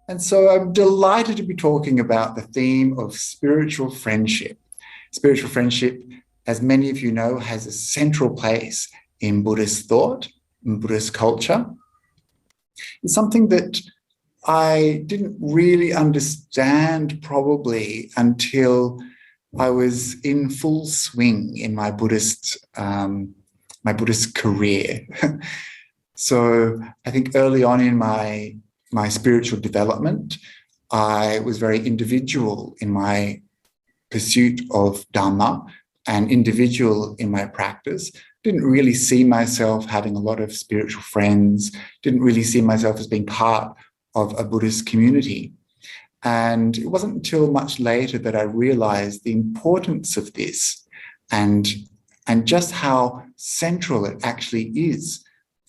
And so I'm delighted to be talking about the theme of spiritual friendship. Spiritual friendship, as many of you know, has a central place in Buddhist thought, in Buddhist culture. It's something that I didn't really understand probably until I was in full swing in my Buddhist career. So I think early on in my spiritual development, I was very individual in my pursuit of Dhamma and individual in my practice. Didn't really see myself having a lot of spiritual friends, didn't really see myself as being part of a Buddhist community. And it wasn't until much later that I realized the importance of this and just how central it actually is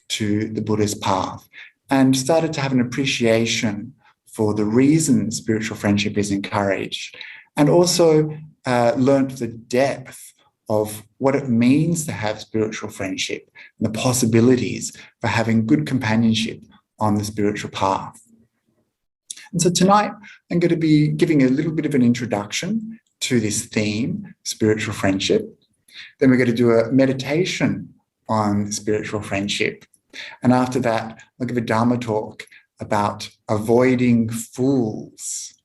to the Buddhist path, and started to have an appreciation for the reason spiritual friendship is encouraged, and also learned the depth of what it means to have spiritual friendship and the possibilities for having good companionship on the spiritual path. And so tonight, I'm going to be giving a little bit of an introduction to this theme, spiritual friendship. Then we're going to do a meditation on spiritual friendship. And after that, I'll give a Dharma talk about avoiding fools.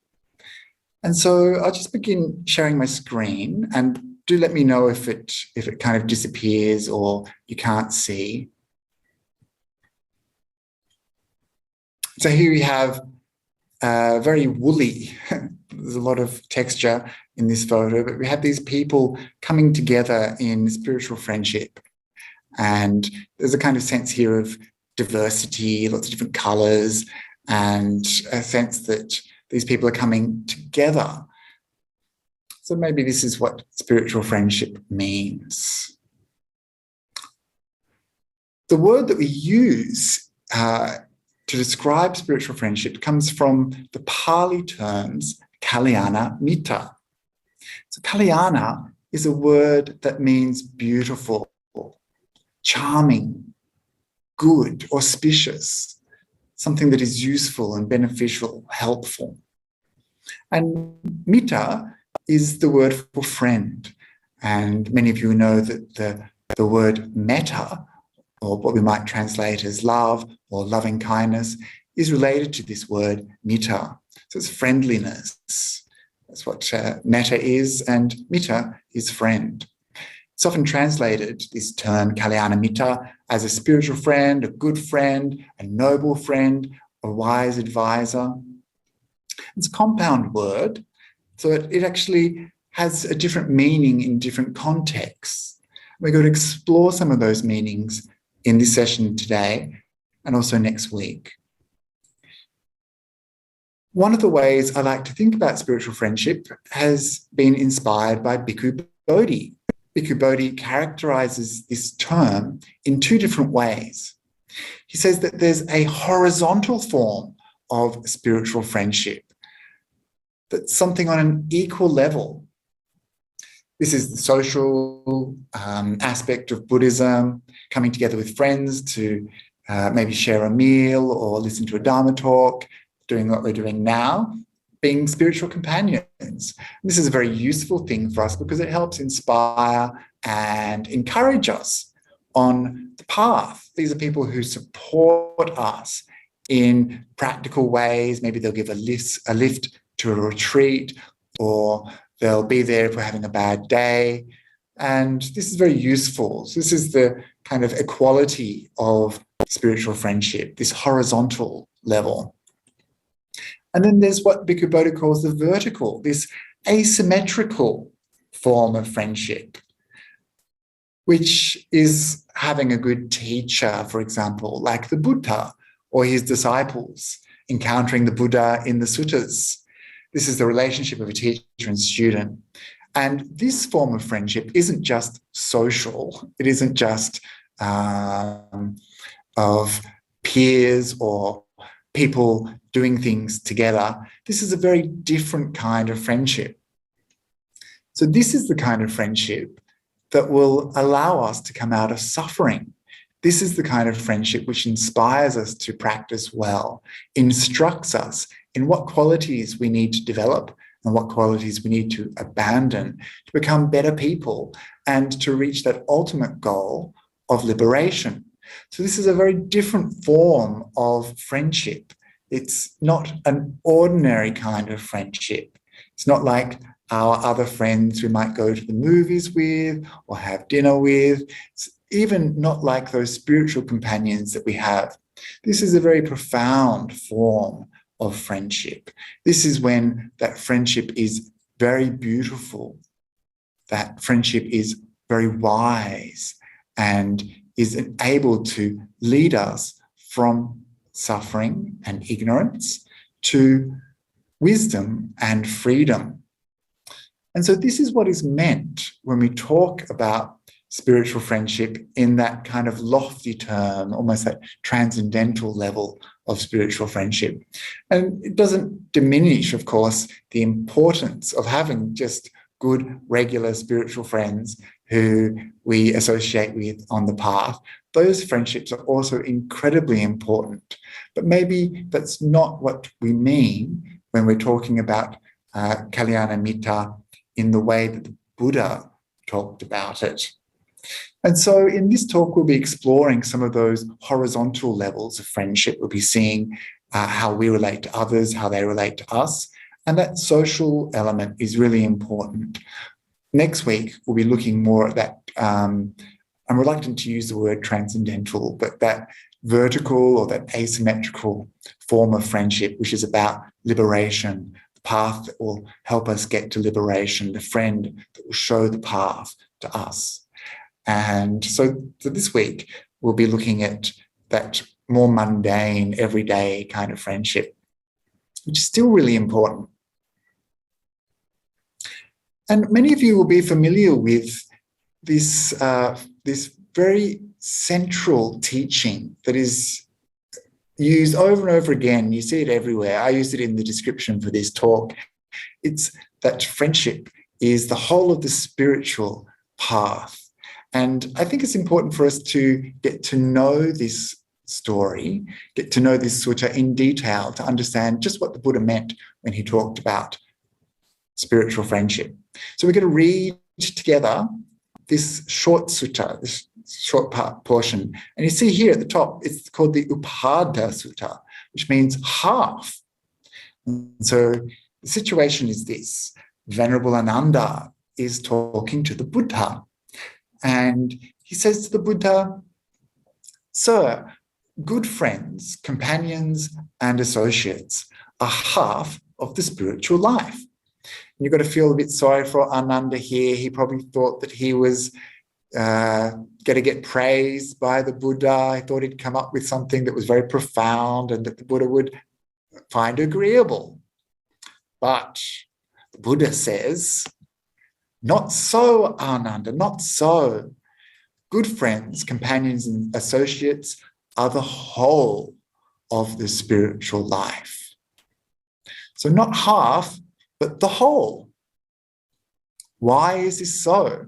And so I'll just begin sharing my screen, and do let me know if it kind of disappears or you can't see. So here we have very woolly, there's a lot of texture in this photo, but we have these people coming together in spiritual friendship. And there's a kind of sense here of diversity, lots of different colors, and a sense that these people are coming together. So maybe this is what spiritual friendship means. The word that we use to describe spiritual friendship comes from the Pali terms Kalyana Mitta. So Kalyana is a word that means beautiful, charming, good, auspicious, something that is useful and beneficial, helpful. And Mitta is the word for friend. And many of you know that the word metta, or what we might translate as love or loving kindness, is related to this word mitta. So it's friendliness. That's what metta is, and mitta is friend. It's often translated, this term Kalyana Mitta, as a spiritual friend, a good friend, a noble friend, a wise advisor. It's a compound word, so it actually has a different meaning in different contexts. We're going to explore some of those meanings in this session today and also next week. One of the ways I like to think about spiritual friendship has been inspired by Bhikkhu Bodhi. Bhikkhu Bodhi characterizes this term in two different ways. He says that there's a horizontal form of spiritual friendship, that's something on an equal level. This is the social aspect of Buddhism, coming together with friends to maybe share a meal or listen to a Dharma talk, doing what we're doing now, being spiritual companions. This is a very useful thing for us because it helps inspire and encourage us on the path. These are people who support us in practical ways. Maybe they'll give a lift to a retreat, or they'll be there if we're having a bad day. And this is very useful. So this is the kind of equality of spiritual friendship, this horizontal level. And then there's what Bhikkhu Bodhi calls the vertical, this asymmetrical form of friendship, which is having a good teacher, for example, like the Buddha or his disciples, encountering the Buddha in the suttas. This is the relationship of a teacher and student. And this form of friendship isn't just social. It isn't just of peers or people doing things together. This is a very different kind of friendship. So this is the kind of friendship that will allow us to come out of suffering, This is the kind of friendship which inspires us to practice well, instructs us in what qualities we need to develop and what qualities we need to abandon to become better people and to reach that ultimate goal of liberation. So this is a very different form of friendship. It's not an ordinary kind of friendship. It's not like our other friends we might go to the movies with or have dinner with. It's even not like those spiritual companions that we have. This is a very profound form of friendship. This is when that friendship is very beautiful, that friendship is very wise and is able to lead us from suffering and ignorance to wisdom and freedom. And so this is what is meant when we talk about spiritual friendship in that kind of lofty term, almost that transcendental level of spiritual friendship. And it doesn't diminish, of course, the importance of having just good, regular spiritual friends who we associate with on the path. Those friendships are also incredibly important. But maybe that's not what we mean when we're talking about Kalyana Mitta in the way that the Buddha talked about it. And so in this talk, we'll be exploring some of those horizontal levels of friendship. We'll be seeing how we relate to others, how they relate to us. And that social element is really important. Next week, we'll be looking more at that, I'm reluctant to use the word transcendental, but that vertical or that asymmetrical form of friendship, which is about liberation, the path that will help us get to liberation, the friend that will show the path to us. And so this week, we'll be looking at that more mundane, everyday kind of friendship, which is still really important. And many of you will be familiar with this, this very central teaching that is used over and over again. You see it everywhere. I used it in the description for this talk. It's that friendship is the whole of the spiritual path. And I think it's important for us to get to know this story, get to know this sutta in detail to understand just what the Buddha meant when he talked about spiritual friendship. So we're going to read together this short sutta, this short portion. And you see here at the top, it's called the Upada Sutta, which means half. And so the situation is this. Venerable Ananda is talking to the Buddha. And he says to the Buddha, "Sir, good friends, companions, and associates are half of the spiritual life." And you've got to feel a bit sorry for Ananda here. He probably thought that he was going to get praised by the Buddha. He thought he'd come up with something that was very profound and that the Buddha would find agreeable. But the Buddha says, "Not so, Ananda, not so. Good friends, companions, and associates are the whole of the spiritual life." So not half, but the whole. Why is this so?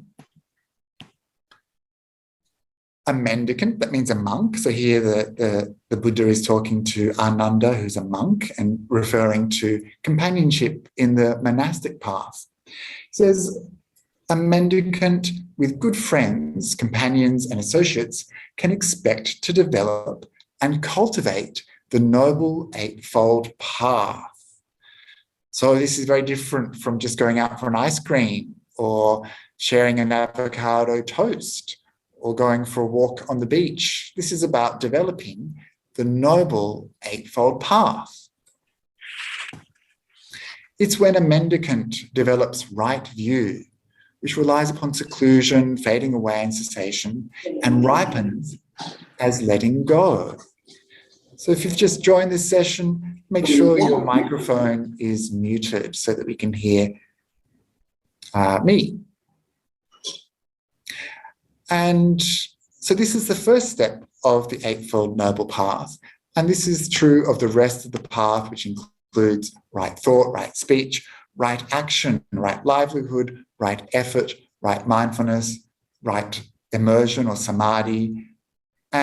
A mendicant, that means a monk. So here the Buddha is talking to Ananda, who's a monk, and referring to companionship in the monastic path. He says, a mendicant with good friends, companions, and associates can expect to develop and cultivate the noble eightfold path. So this is very different from just going out for an ice cream or sharing an avocado toast or going for a walk on the beach. This is about developing the noble eightfold path. It's when a mendicant develops right view, which relies upon seclusion, fading away and cessation, and ripens as letting go. So if you've just joined this session, make sure your microphone is muted so that we can hear me. And so this is the first step of the Eightfold Noble Path. And this is true of the rest of the path, which includes right thought, right speech, right action, right livelihood, right effort, right mindfulness, right immersion or samadhi,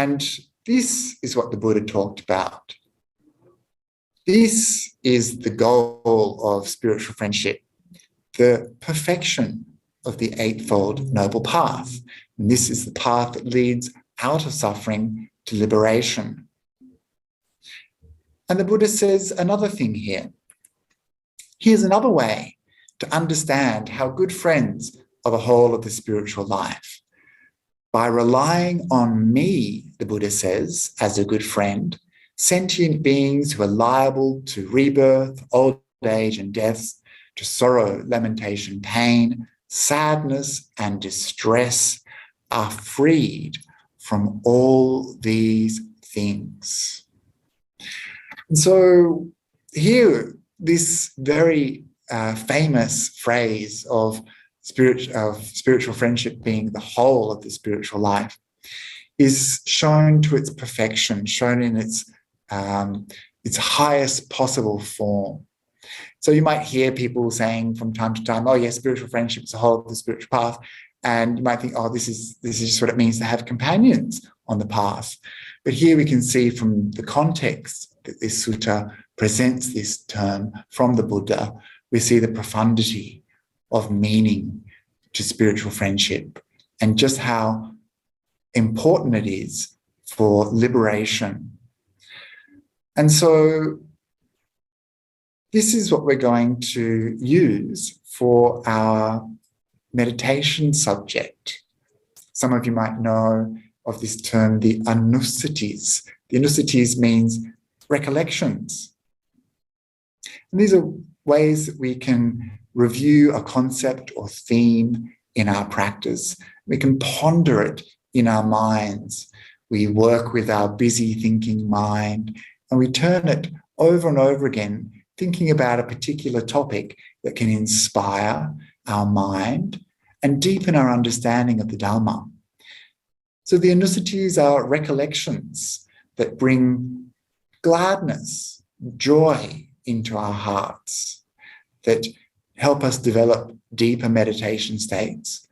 And this is what the Buddha talked about. This is the goal of spiritual friendship, the perfection of the Eightfold Noble Path. And this is the path that leads out of suffering to liberation. And the Buddha says another thing here. Here's another way to understand how good friends are the whole of the spiritual life. By relying on me, the Buddha says, as a good friend, sentient beings who are liable to rebirth, old age and death, to sorrow, lamentation, pain, sadness and distress are freed from all these things. And so here, this very famous phrase of spiritual friendship being the whole of the spiritual life is shown to its perfection, shown in its highest possible form. So you might hear people saying from time to time, oh yes, spiritual friendship is the whole of the spiritual path. And you might think, oh, this is just what it means to have companions on the path. But here we can see from the context that this sutta presents this term from the Buddha, we see the profundity of meaning to spiritual friendship and just how important it is for liberation. And so this is what we're going to use for our meditation subject. Some of you might know of this term, the anussitis. The anussitis means recollections. And these are ways that we can review a concept or theme in our practice. We can ponder it in our minds. We work with our busy thinking mind and we turn it over and over again, thinking about a particular topic that can inspire our mind and deepen our understanding of the Dhamma. So the anussitis are recollections that bring gladness, joy into our hearts, that help us develop deeper meditation states,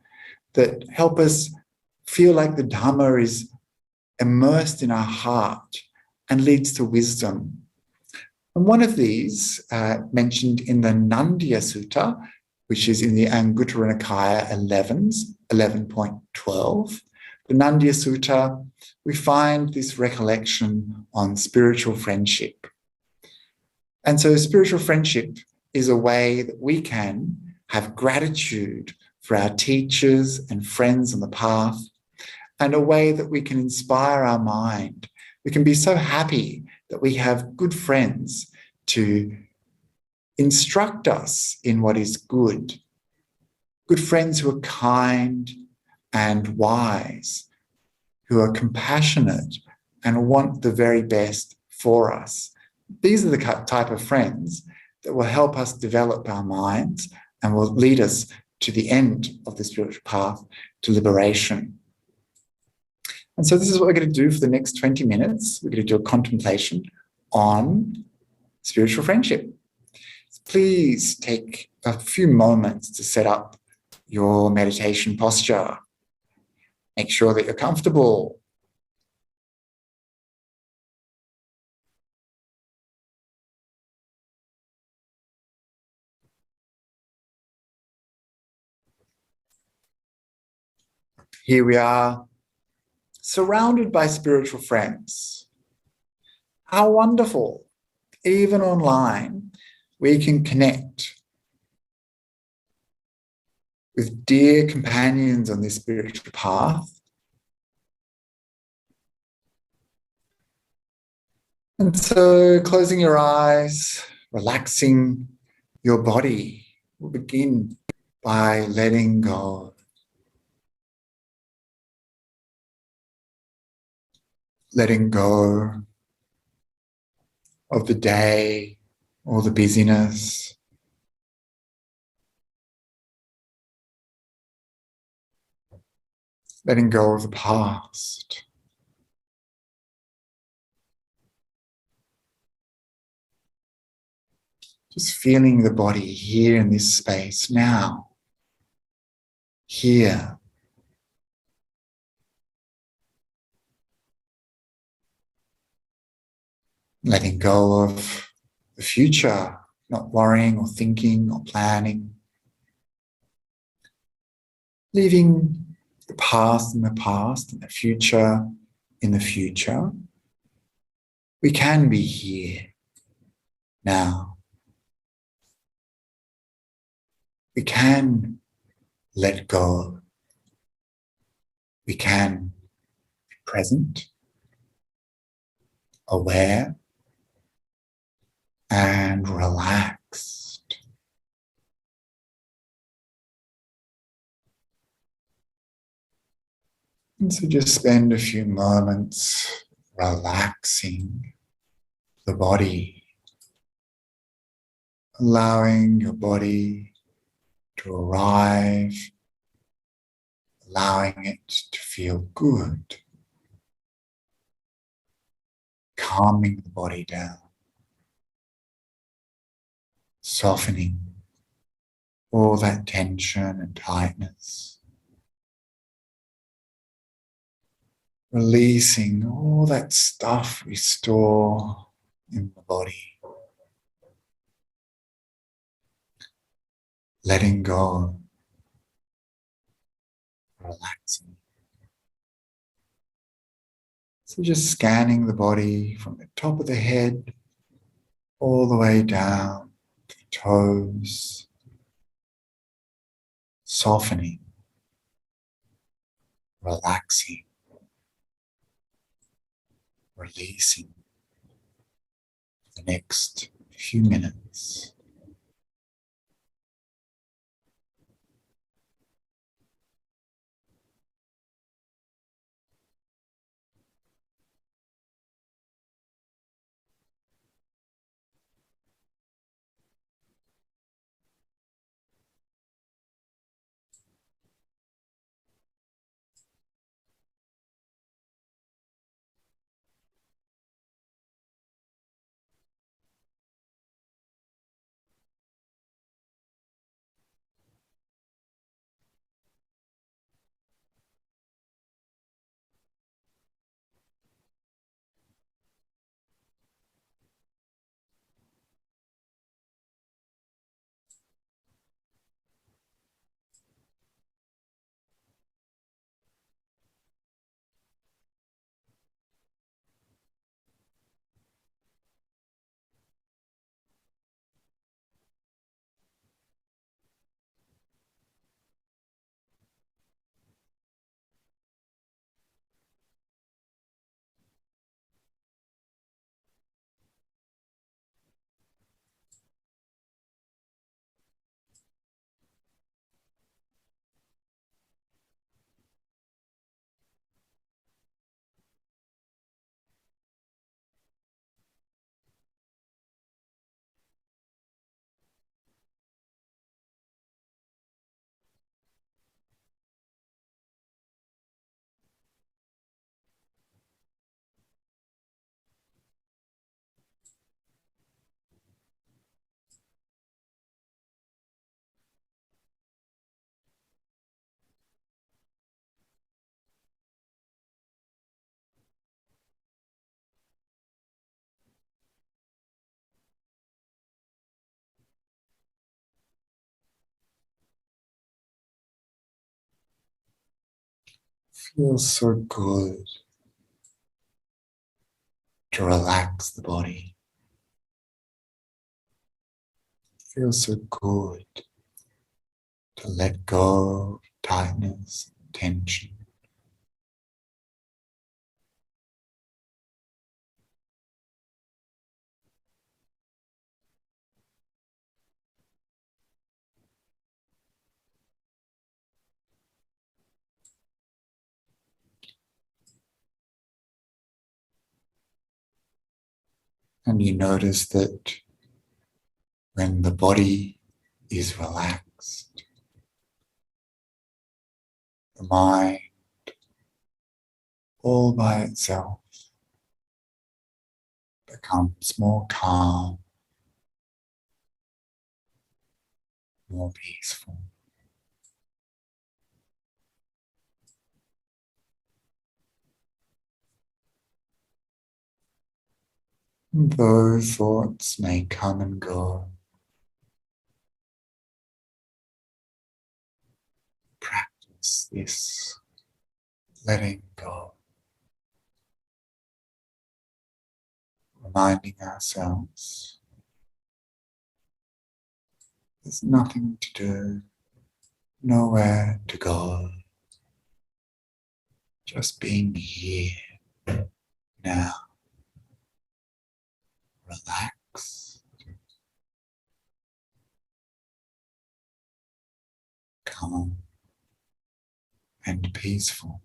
that help us feel like the Dhamma is immersed in our heart and leads to wisdom. And one of these, mentioned in the Nandya Sutta, which is in the Anguttara Nikaya 11.12, the Nandya Sutta, we find this recollection on spiritual friendship. And so spiritual friendship is a way that we can have gratitude for our teachers and friends on the path, and a way that we can inspire our mind. We can be so happy that we have good friends to instruct us in what is good. Good friends who are kind and wise, who are compassionate and want the very best for us. These are the type of friends that will help us develop our minds and will lead us to the end of the spiritual path, to liberation. And so this is what we're going to do for the next 20 minutes. We're going to do a contemplation on spiritual friendship. Please take a few moments to set up your meditation posture. Make sure that you're comfortable. Here we are, surrounded by spiritual friends. How wonderful. Even online, we can connect with dear companions on this spiritual path. And so closing your eyes, relaxing your body, we'll begin by letting go. Letting go of the day or the busyness. Letting go of the past. Just feeling the body here in this space now. Here. letting go of the future, not worrying or thinking or planning, leaving the past in the past and the future in the future. We can be here now. We can let go. We can be present, aware, and relaxed. And so just spend a few moments relaxing the body, allowing your body to arrive, allowing it to feel good, calming the body down, softening all that tension and tightness, releasing all that stuff we store in the body, letting go, relaxing. So just scanning the body from the top of the head all the way down to the toes, softening, relaxing, releasing for the next few minutes. Feels so good to relax the body. Feels so good to let go of tightness, tension. And you notice that when the body is relaxed, the mind all by itself becomes more calm, more peaceful. Though thoughts may come and go, practice this letting go, reminding ourselves there's nothing to do, nowhere to go, just being here now. Relax, calm, and peaceful.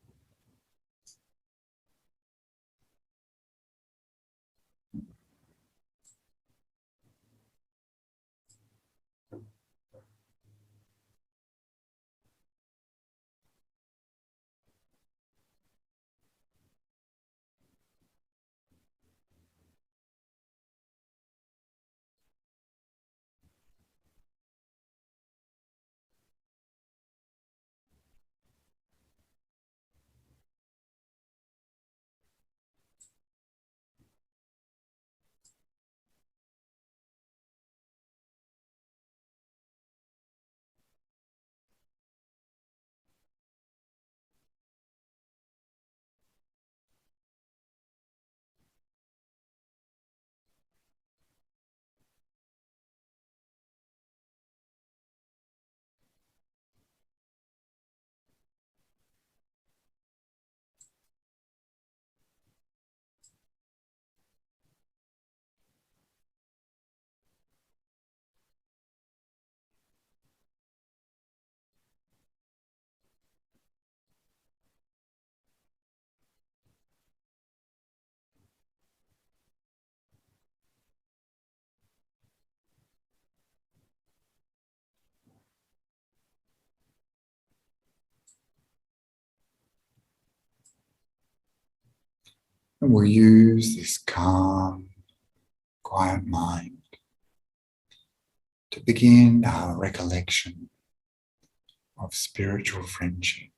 And we'll use this calm, quiet mind to begin our recollection of spiritual friendship.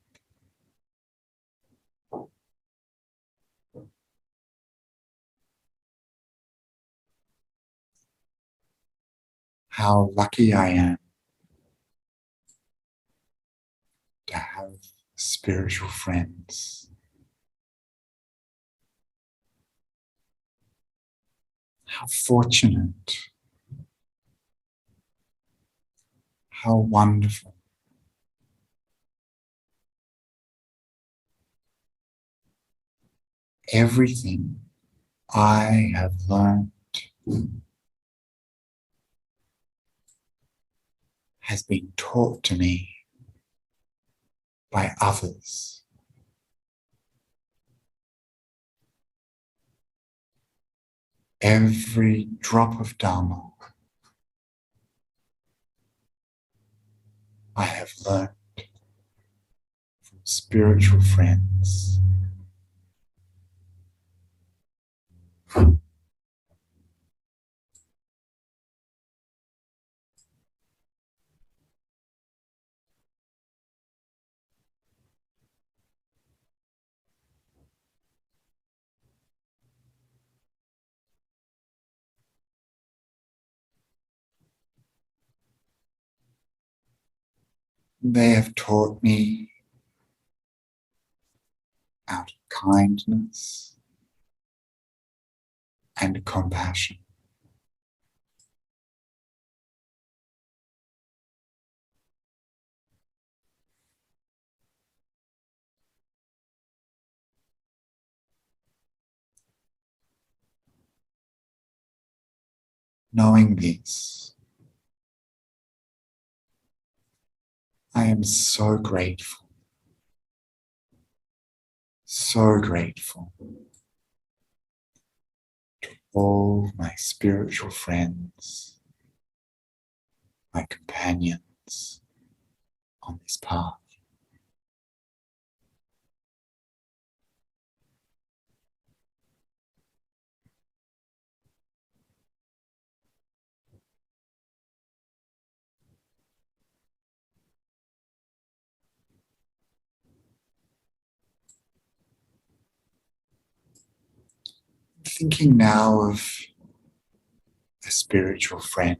How lucky I am to have spiritual friends. How fortunate, how wonderful. Everything I have learned has been taught to me by others. Every drop of Dharma I have learned from spiritual friends. They have taught me out of kindness and compassion. Knowing this, I am so grateful to all my spiritual friends, my companions on this path. Thinking now of a spiritual friend,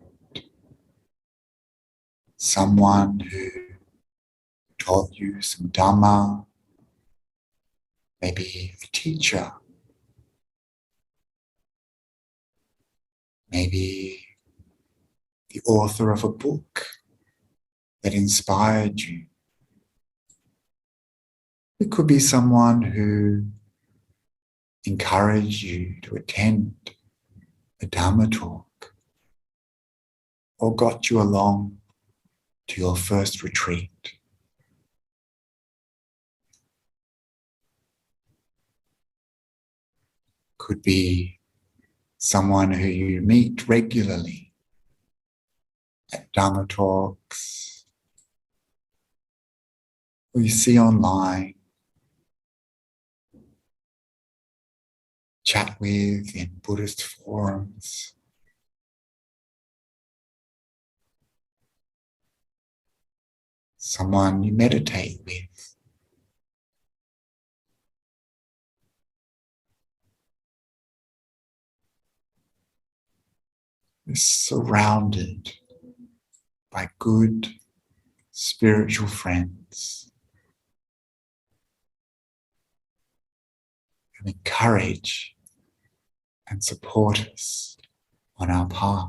someone who taught you some Dhamma, maybe a teacher, maybe the author of a book that inspired you. It could be someone who encouraged you to attend a Dhamma talk or got you along to your first retreat. Could be someone who you meet regularly at Dhamma talks, or you see online, chat with in Buddhist forums. Someone you meditate with. You're surrounded by good spiritual friends who encourage and support us on our path.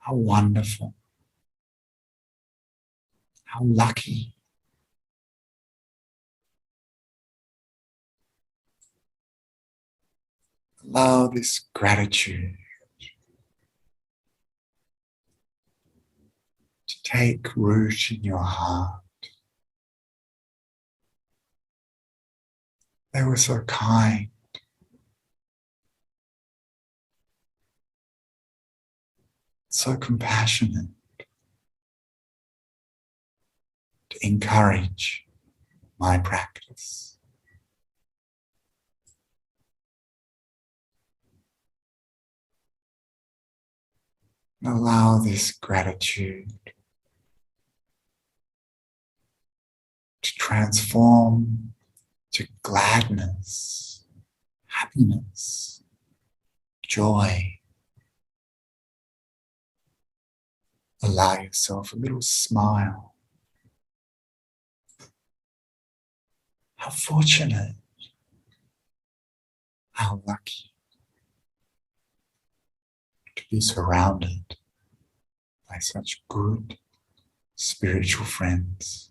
How wonderful. How lucky. Allow this gratitude to take root in your heart. They were so kind. So compassionate to encourage my practice. And allow this gratitude to transform to gladness, happiness, joy. Allow yourself a little smile. How fortunate, how lucky to be surrounded by such good spiritual friends.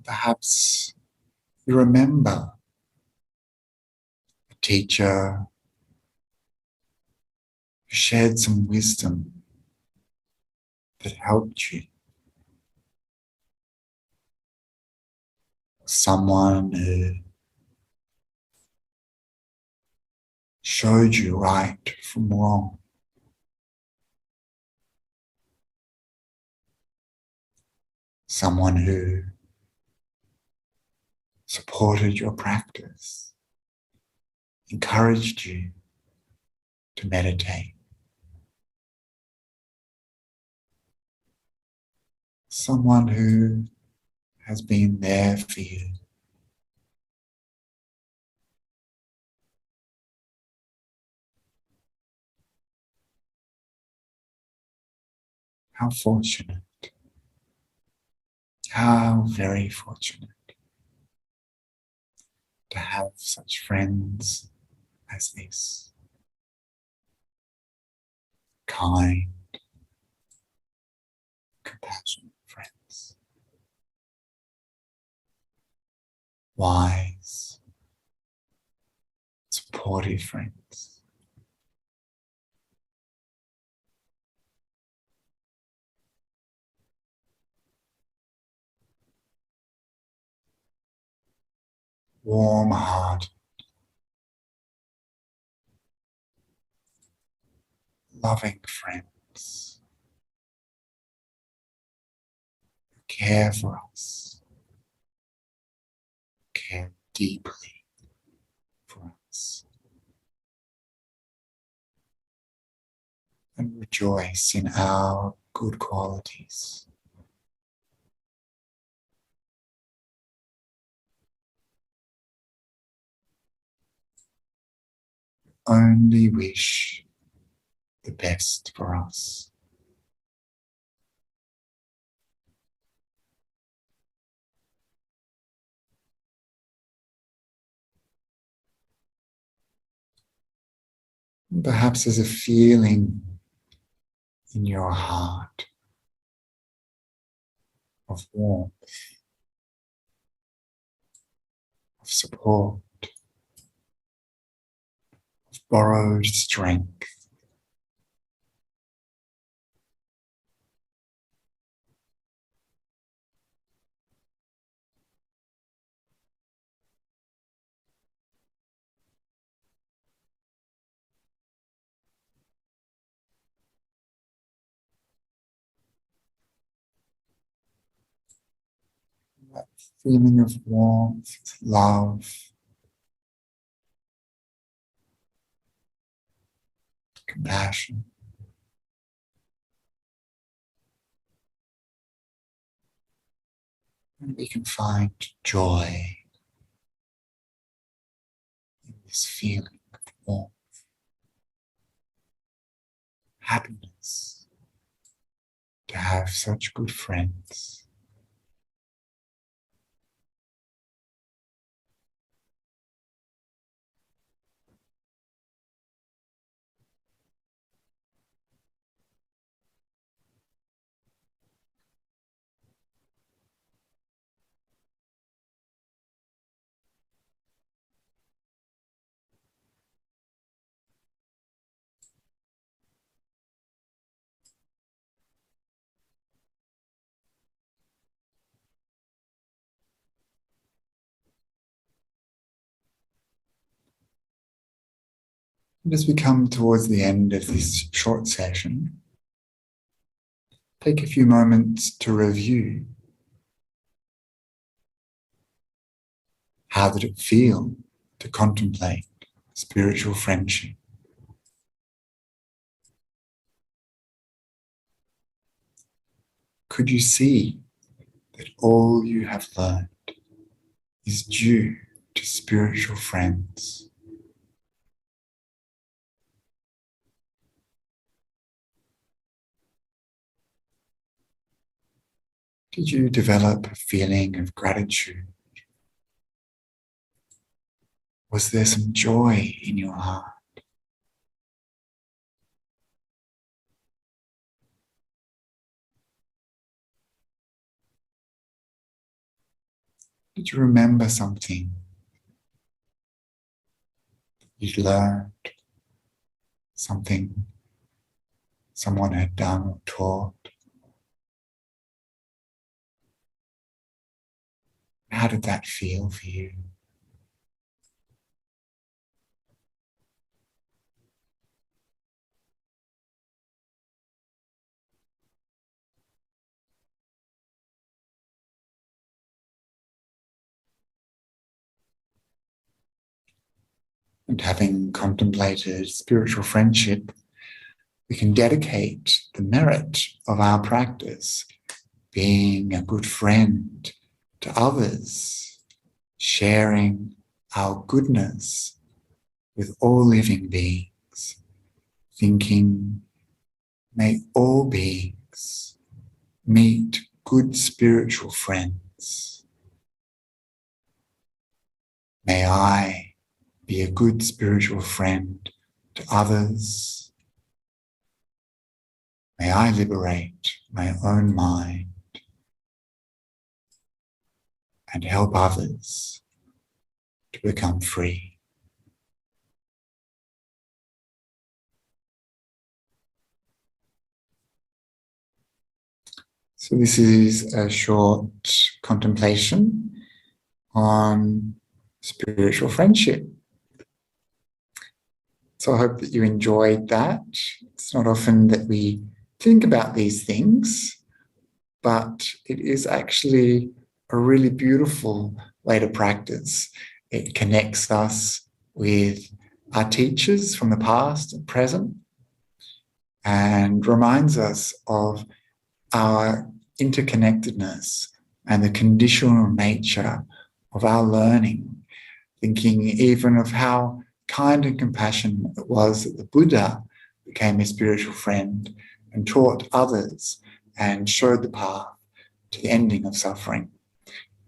Perhaps you remember a teacher who shared some wisdom that helped you. Someone who showed you right from wrong. Someone who supported your practice, encouraged you to meditate. someone who has been there for you. How fortunate. How very fortunate to have such friends as this. Kind, compassionate friends. Wise, supportive friends. Warm heart, loving friends who care for us, care deeply for us, and rejoice in our good qualities. Only wish the best for us. And perhaps there's a feeling in your heart of warmth, of support, of borrowed strength. That feeling of warmth, love, compassion. And we can find joy in this feeling of warmth, happiness to have such good friends. And as we come towards the end of this short session, take a few moments to review. How did it feel to contemplate spiritual friendship? Could you see that all you have learned is due to spiritual friends? Did you develop a feeling of gratitude? Was there some joy in your heart? Did you remember something you learned, something someone had done or taught? How did that feel for you? And having contemplated spiritual friendship, we can dedicate the merit of our practice being a good friend to others, sharing our goodness with all living beings, thinking, may all beings meet good spiritual friends. May I be a good spiritual friend to others. May I liberate my own mind and help others to become free. So this is a short contemplation on spiritual friendship. So I hope that you enjoyed that. It's not often that we think about these things, but it is actually a really beautiful way to practice. It connects us with our teachers from the past and present and reminds us of our interconnectedness and the conditional nature of our learning, thinking even of how kind and compassionate it was that the Buddha became a spiritual friend and taught others and showed the path to the ending of suffering.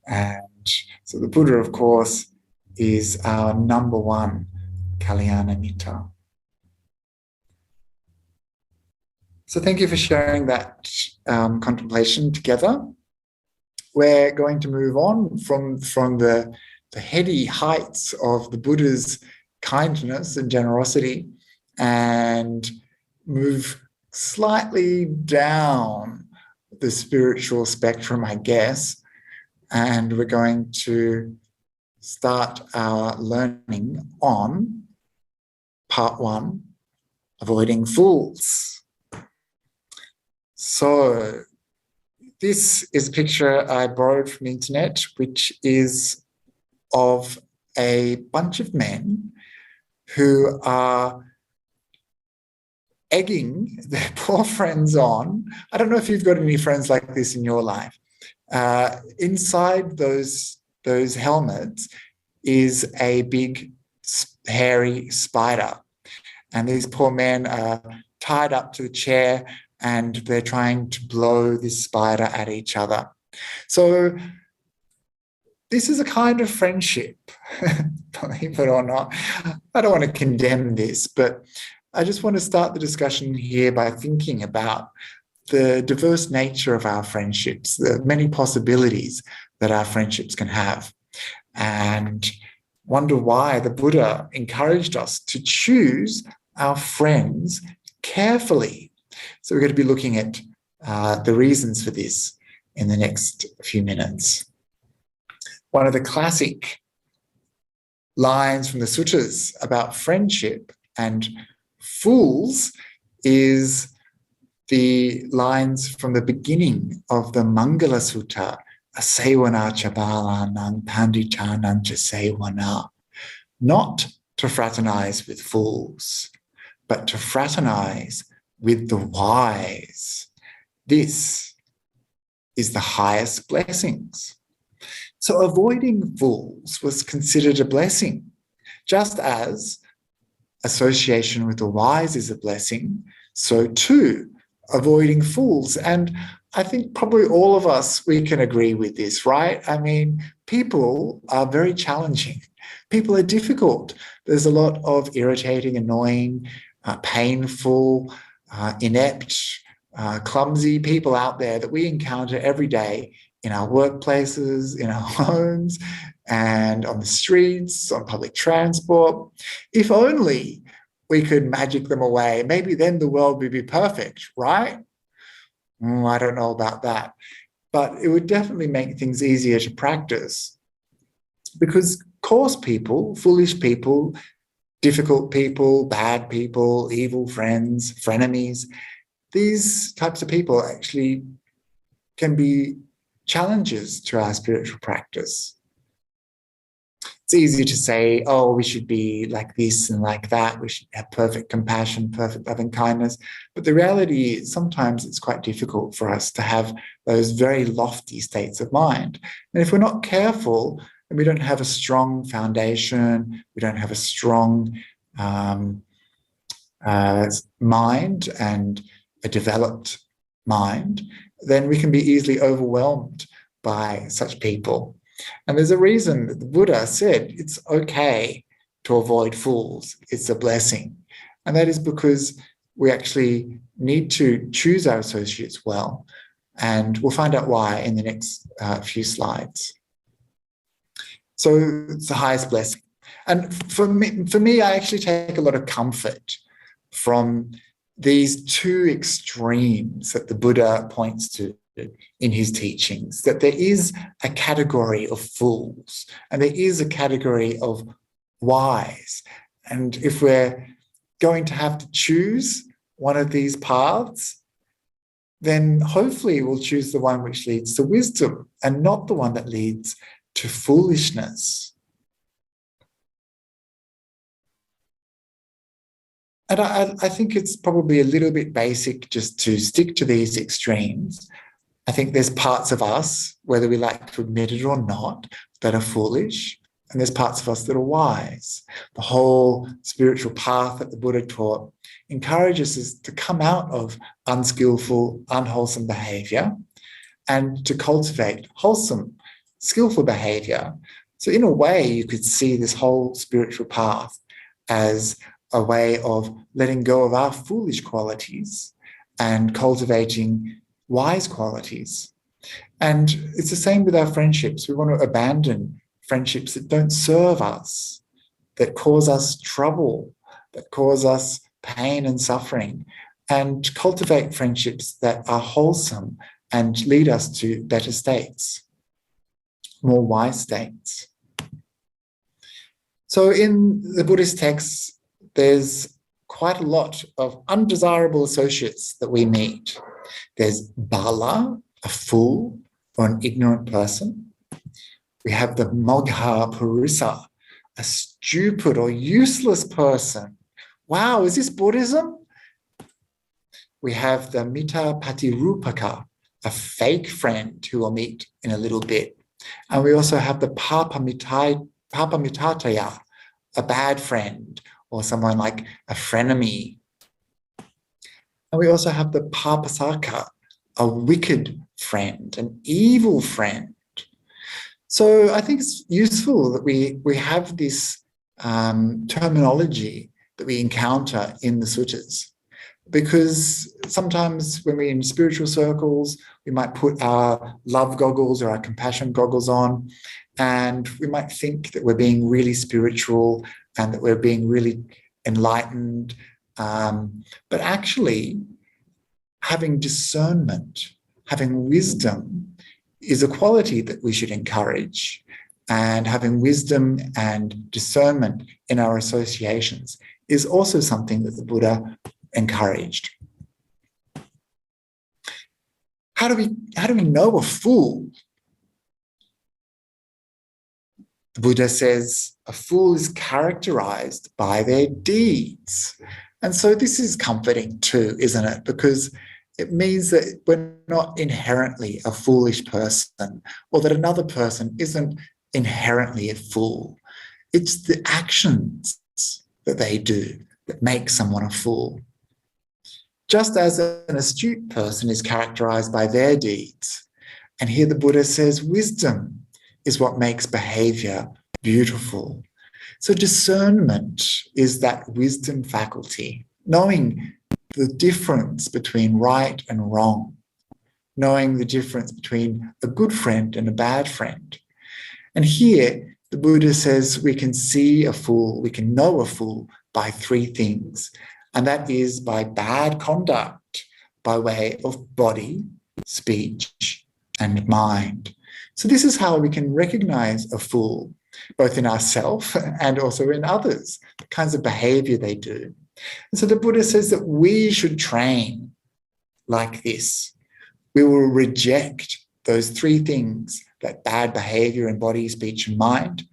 And so the Buddha, of course, is our number one Kalyana Mitta. So thank you for sharing that contemplation together. We're going to move on from the heady heights of the Buddha's kindness and generosity and move slightly down the spiritual spectrum, I guess. And we're going to start our learning on part 1, avoiding fools. So this is a picture I borrowed from the internet, which is of a bunch of men who are egging their poor friends on. I don't know if you've got any friends like this in your life. Inside those helmets is a big hairy spider. And these poor men are tied up to the chair and they're trying to blow this spider at each other. So this is a kind of friendship, believe it or not. I don't want to condemn this, but I just want to start the discussion here by thinking about the diverse nature of our friendships, the many possibilities that our friendships can have, and wonder why the Buddha encouraged us to choose our friends carefully. So we're going to be looking at the reasons for this in the next few minutes. One of the classic lines from the suttas about friendship and fools is the lines from the beginning of the Mangala Sutta, Asewana Chabalanang Panditanang Chasewana, not to fraternize with fools, but to fraternize with the wise. This is the highest blessings. So avoiding fools was considered a blessing, just as association with the wise is a blessing, so too avoiding fools. And I think probably all of us, we can agree with this, right? I mean, people are very challenging. People are difficult. There's a lot of irritating, annoying, painful, inept, clumsy people out there that we encounter every day in our workplaces, in our homes, and on the streets, on public transport. If only we could magic them away, maybe then the world would be perfect, right? I don't know about that. But it would definitely make things easier to practice, because coarse people, foolish people, difficult people, bad people, evil friends, frenemies, these types of people actually can be challenges to our spiritual practice. it's easy to say, oh, we should be like this and like that. We should have perfect compassion, perfect loving kindness. But the reality is sometimes it's quite difficult for us to have those very lofty states of mind. And if we're not careful and we don't have a strong foundation, we don't have a strong mind and a developed mind, then we can be easily overwhelmed by such people. And there's a reason that the Buddha said it's okay to avoid fools. It's a blessing. And that is because we actually need to choose our associates well. And we'll find out why in the next few slides. So it's the highest blessing. And for me, I actually take a lot of comfort from these two extremes that the Buddha points to in his teachings, that there is a category of fools and there is a category of wise. And if we're going to have to choose one of these paths, then hopefully we'll choose the one which leads to wisdom and not the one that leads to foolishness. And I think it's probably a little bit basic just to stick to these extremes. I think there's parts of us, whether we like to admit it or not, that are foolish, and there's parts of us that are wise. The whole spiritual path that the Buddha taught encourages us to come out of unskillful, unwholesome behavior and to cultivate wholesome, skillful behavior. So in a way, you could see this whole spiritual path as a way of letting go of our foolish qualities and cultivating wise qualities. And it's the same with our friendships. We want to abandon friendships that don't serve us, that cause us trouble, that cause us pain and suffering, and cultivate friendships that are wholesome and lead us to better states, more wise states. So in the Buddhist texts, there's quite a lot of undesirable associates that we meet. There's bala, a fool or an ignorant person. We have the mogha purusa, a stupid or useless person. Wow, is this Buddhism? We have the mita patirupaka, a fake friend who we'll meet in a little bit. And we also have the papamittataya, a bad friend, or someone like a frenemy. And we also have the papasaka, a wicked friend, an evil friend. So I think it's useful that we have this terminology that we encounter in the suttas, because sometimes when we're in spiritual circles, we might put our love goggles or our compassion goggles on, and we might think that we're being really spiritual and that we're being really enlightened. But actually, having discernment, having wisdom is a quality that we should encourage. And having wisdom and discernment in our associations is also something that the Buddha encouraged. How do we know a fool? The Buddha says a fool is characterized by their deeds. And so this is comforting too, isn't it? Because it means that we're not inherently a foolish person, or that another person isn't inherently a fool. It's the actions that they do that make someone a fool. Just as an astute person is characterized by their deeds. And here the Buddha says wisdom is what makes behavior beautiful. So discernment is that wisdom faculty, knowing the difference between right and wrong, knowing the difference between a good friend and a bad friend. And here the Buddha says we can see a fool, we can know a fool by three things. And that is by bad conduct, by way of body, speech, and mind. So this is how we can recognize a fool, both in ourselves and also in others, the kinds of behavior they do. And so the Buddha says that we should train like this. We will reject those three things, that bad behavior in body, speech, and mind,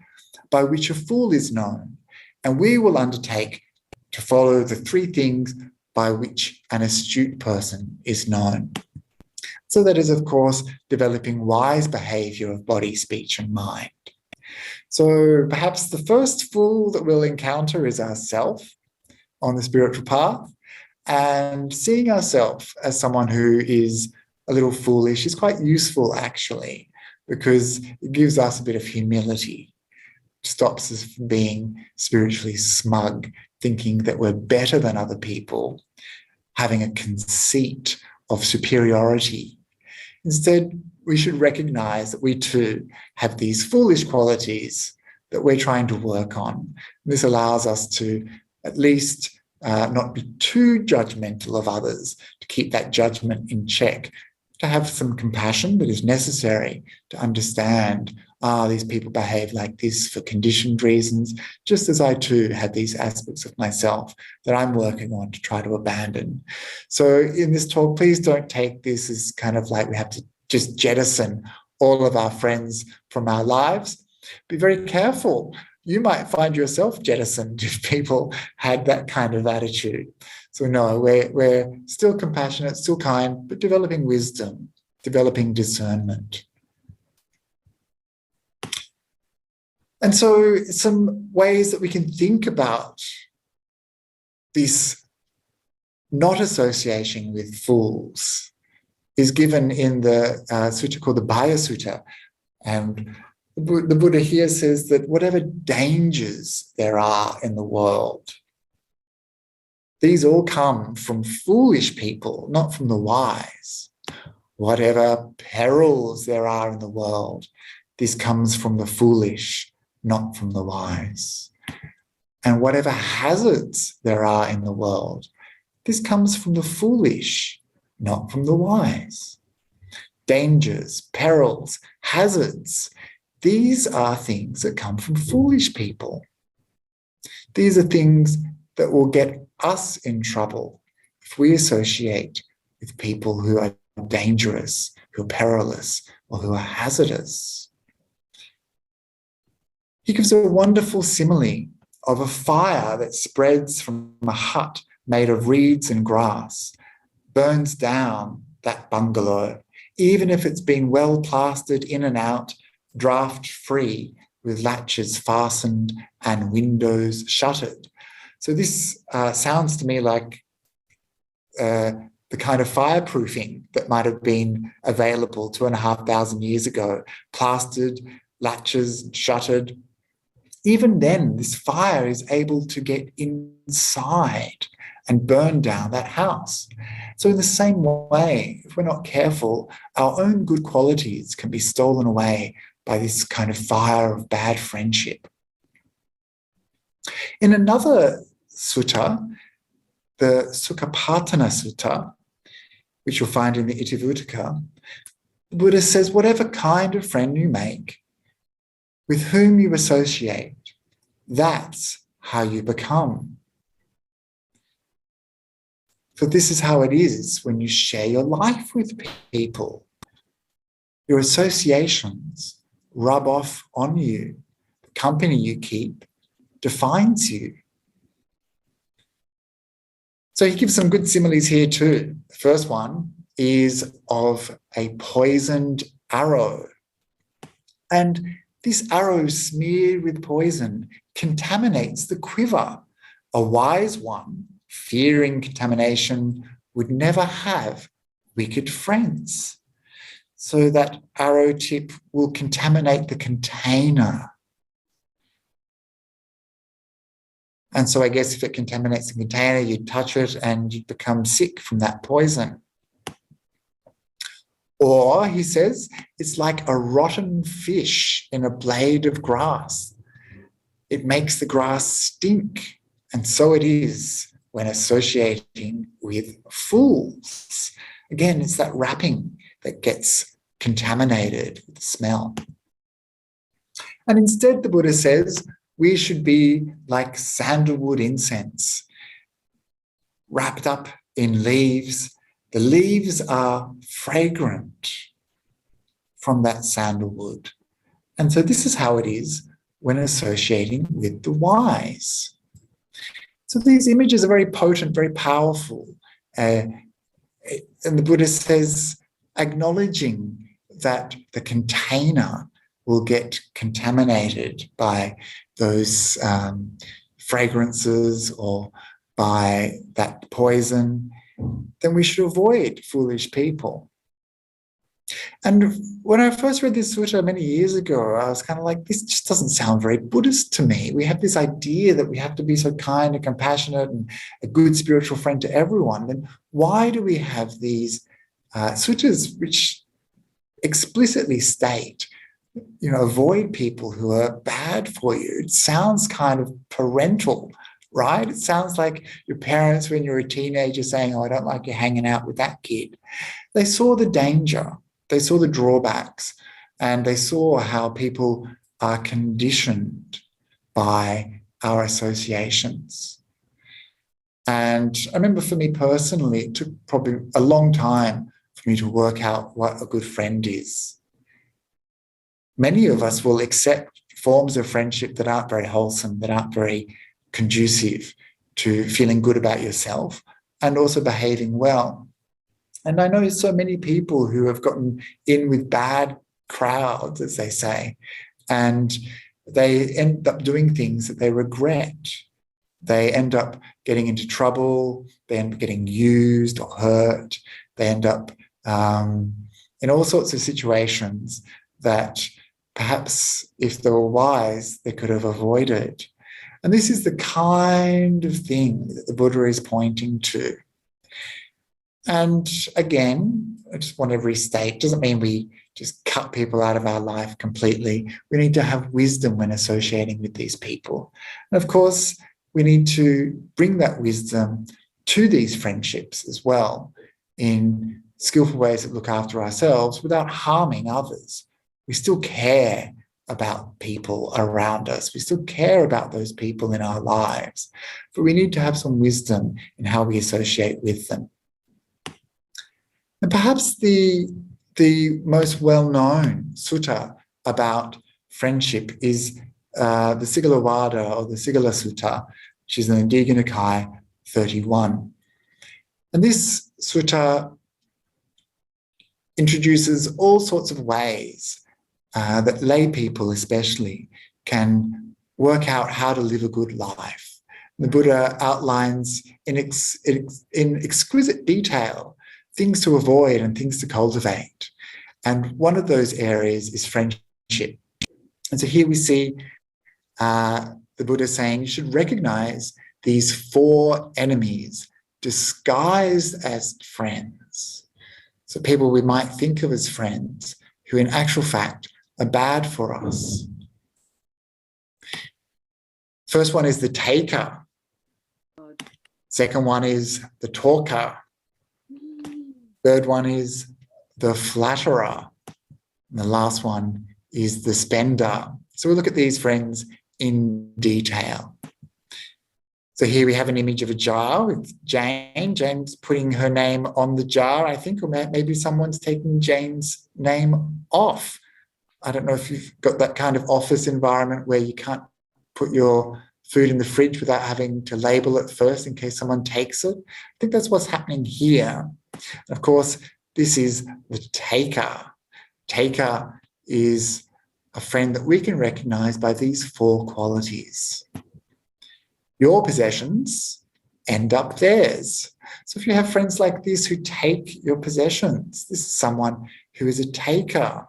by which a fool is known, and we will undertake to follow the 3 things by which an astute person is known. So that is, of course, developing wise behavior of body, speech, and mind. So perhaps the first fool that we'll encounter is ourself on the spiritual path, and seeing ourselves as someone who is a little foolish is quite useful, actually, because it gives us a bit of humility. It stops us from being spiritually smug, thinking that we're better than other people, having a conceit of superiority. Instead, we should recognize that we too have these foolish qualities that we're trying to work on. This allows us to at least not be too judgmental of others, to keep that judgment in check, to have some compassion that is necessary to understand, these people behave like this for conditioned reasons, just as I too have these aspects of myself that I'm working on to try to abandon. So in this talk, please don't take this as kind of like we have to just jettison all of our friends from our lives. Be very careful. You might find yourself jettisoned if people had that kind of attitude. So no, we're still compassionate, still kind, but developing wisdom, developing discernment. And so some ways that we can think about this not association with fools is given in the sutta called the Bhaya Sutta. And the Buddha here says that whatever dangers there are in the world, these all come from foolish people, not from the wise. Whatever perils there are in the world, this comes from the foolish, not from the wise. And whatever hazards there are in the world, this comes from the foolish, not from the wise. Dangers, perils, hazards, these are things that come from foolish people. These are things that will get us in trouble if we associate with people who are dangerous, who are perilous, or who are hazardous. He gives a wonderful simile of a fire that spreads from a hut made of reeds and grass, burns down that bungalow, even if it's been well plastered in and out, draft-free, with latches fastened and windows shuttered. So this sounds to me like the kind of fireproofing that might have been available 2,500 years ago, plastered, latches shuttered. Even then, this fire is able to get inside and burn down that house. So in the same way, if we're not careful, our own good qualities can be stolen away by this kind of fire of bad friendship. In another sutta, the Sukapatthana Sutta, which you'll find in the Itivuttaka, the Buddha says, whatever kind of friend you make, with whom you associate, that's how you become. So this is how it is when you share your life with people. Your associations rub off on you. The company you keep defines you. So he gives some good similes here too. The first one is of a poisoned arrow. And this arrow smeared with poison contaminates the quiver. A wise one, fearing contamination, would never have wicked friends. So that arrow tip will contaminate the container. And so I guess if it contaminates the container, you'd touch it and you'd become sick from that poison. Or, he says, it's like a rotten fish in a blade of grass. It makes the grass stink. And so it is when associating with fools. Again, it's that wrapping that gets contaminated with the smell. And instead, the Buddha says, we should be like sandalwood incense, wrapped up in leaves. The leaves are fragrant from that sandalwood. And so this is how it is when associating with the wise. So these images are very potent, very powerful. And the Buddha says, acknowledging that the container will get contaminated by those fragrances or by that poison, then we should avoid foolish people. And when I first read this sutta many years ago, I was kind of like, this just doesn't sound very Buddhist to me. We have this idea that we have to be so kind and compassionate and a good spiritual friend to everyone. Then why do we have these suttas which explicitly state, avoid people who are bad for you? It sounds kind of parental, right? It sounds like your parents when you're a teenager saying, oh, I don't like you hanging out with that kid. They saw the danger. They saw the drawbacks, and they saw how people are conditioned by our associations. And I remember for me personally, it took probably a long time for me to work out what a good friend is. Many of us will accept forms of friendship that aren't very wholesome, that aren't very conducive to feeling good about yourself and also behaving well. And I know so many people who have gotten in with bad crowds, as they say, and they end up doing things that they regret. They end up getting into trouble. They end up getting used or hurt. They end up in all sorts of situations that perhaps if they were wise, they could have avoided. And this is the kind of thing that the Buddha is pointing to. And again, I just want to restate, it doesn't mean we just cut people out of our life completely. We need to have wisdom when associating with these people. And of course, we need to bring that wisdom to these friendships as well in skillful ways that look after ourselves without harming others. We still care about people around us. We still care about those people in our lives, but we need to have some wisdom in how we associate with them. And perhaps the most well-known sutta about friendship is the Sigalovada or the Sigala Sutta, which is in the Digha Nikaya 31. And this sutta introduces all sorts of ways that lay people especially can work out how to live a good life. The Buddha outlines in exquisite detail things to avoid and things to cultivate. And one of those areas is friendship. And so here we see the Buddha saying you should recognize these four enemies disguised as friends. So people we might think of as friends who in actual fact are bad for us. First one is the taker. Second one is the talker. Third one is the flatterer. And the last one is the spender. So we'll look at these friends in detail. So here we have an image of a jar with Jane. Jane's putting her name on the jar, I think, or maybe someone's taking Jane's name off. I don't know if you've got that kind of office environment where you can't put your food in the fridge without having to label it first in case someone takes it. I think that's what's happening here. Of course, this is the taker. Taker is a friend that we can recognize by these four qualities. Your possessions end up theirs. So if you have friends like this who take your possessions, this is someone who is a taker.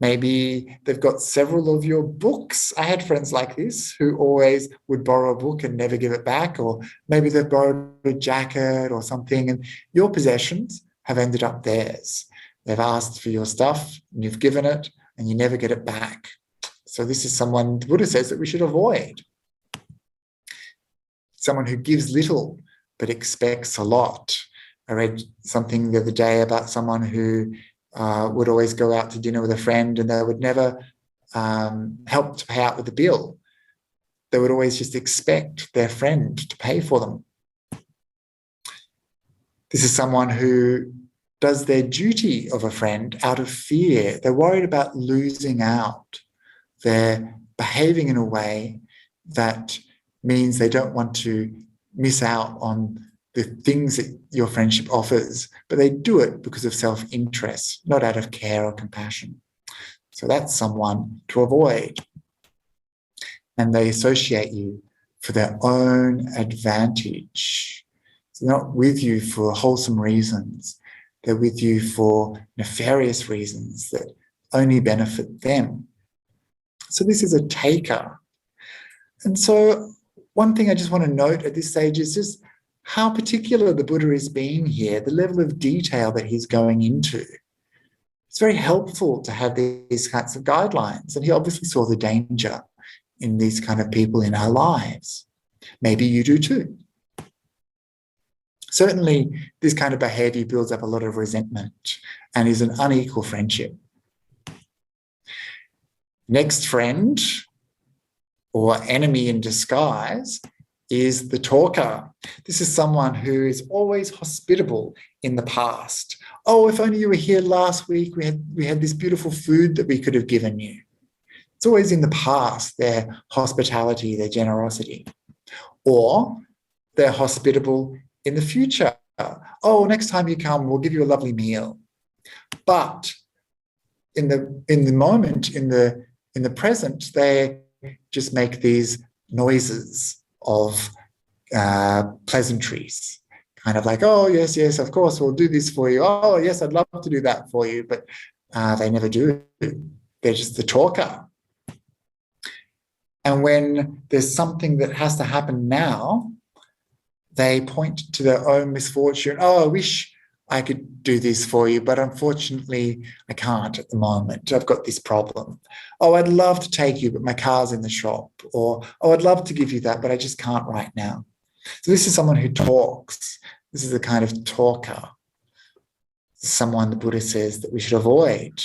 Maybe they've got several of your books. I had friends like this who always would borrow a book and never give it back, or maybe they've borrowed a jacket or something, and your possessions have ended up theirs. They've asked for your stuff and you've given it and you never get it back. So this is someone the Buddha says that we should avoid. Someone who gives little but expects a lot. I read something the other day about someone who would always go out to dinner with a friend and they would never help to pay out with the bill. They would always just expect their friend to pay for them. This is someone who does their duty of a friend out of fear. They're worried about losing out. They're behaving in a way that means they don't want to miss out on the things that your friendship offers, but they do it because of self-interest, not out of care or compassion. So that's someone to avoid. And they associate you for their own advantage. So they're not with you for wholesome reasons. They're with you for nefarious reasons that only benefit them. So this is a taker. And so one thing I just want to note at this stage is just how particular the Buddha is being here, the level of detail that he's going into. It's very helpful to have these kinds of guidelines. And he obviously saw the danger in these kind of people in our lives. Maybe you do too. Certainly, this kind of behavior builds up a lot of resentment and is an unequal friendship. Next friend, or enemy in disguise, is the talker. This is someone who is always hospitable in the past. Oh, if only you were here last week, we had this beautiful food that we could have given you. It's always in the past, their hospitality, their generosity. Or they're hospitable in the future. Oh, next time you come, we'll give you a lovely meal. But in the moment, in the present, they just make these noises of pleasantries, kind of like, oh, yes, yes, of course, we'll do this for you. Oh, yes, I'd love to do that for you. But they never do. They're just the talker. And when there's something that has to happen now, they point to their own misfortune. Oh, I wish I could do this for you, but unfortunately I can't at the moment. I've got this problem. Oh, I'd love to take you, but my car's in the shop. Or, oh, I'd love to give you that, but I just can't right now. So this is someone who talks. This is the kind of talker. Someone the Buddha says that we should avoid.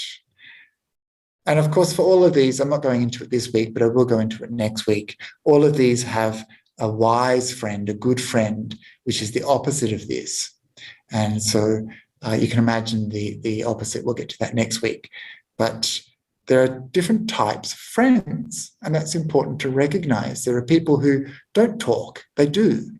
And of course, for all of these, I'm not going into it this week, but I will go into it next week. All of these have a wise friend, a good friend, which is the opposite of this. And so you can imagine the opposite. We'll get to that next week. But there are different types of friends, and that's important to recognize. There are people who don't talk, they do.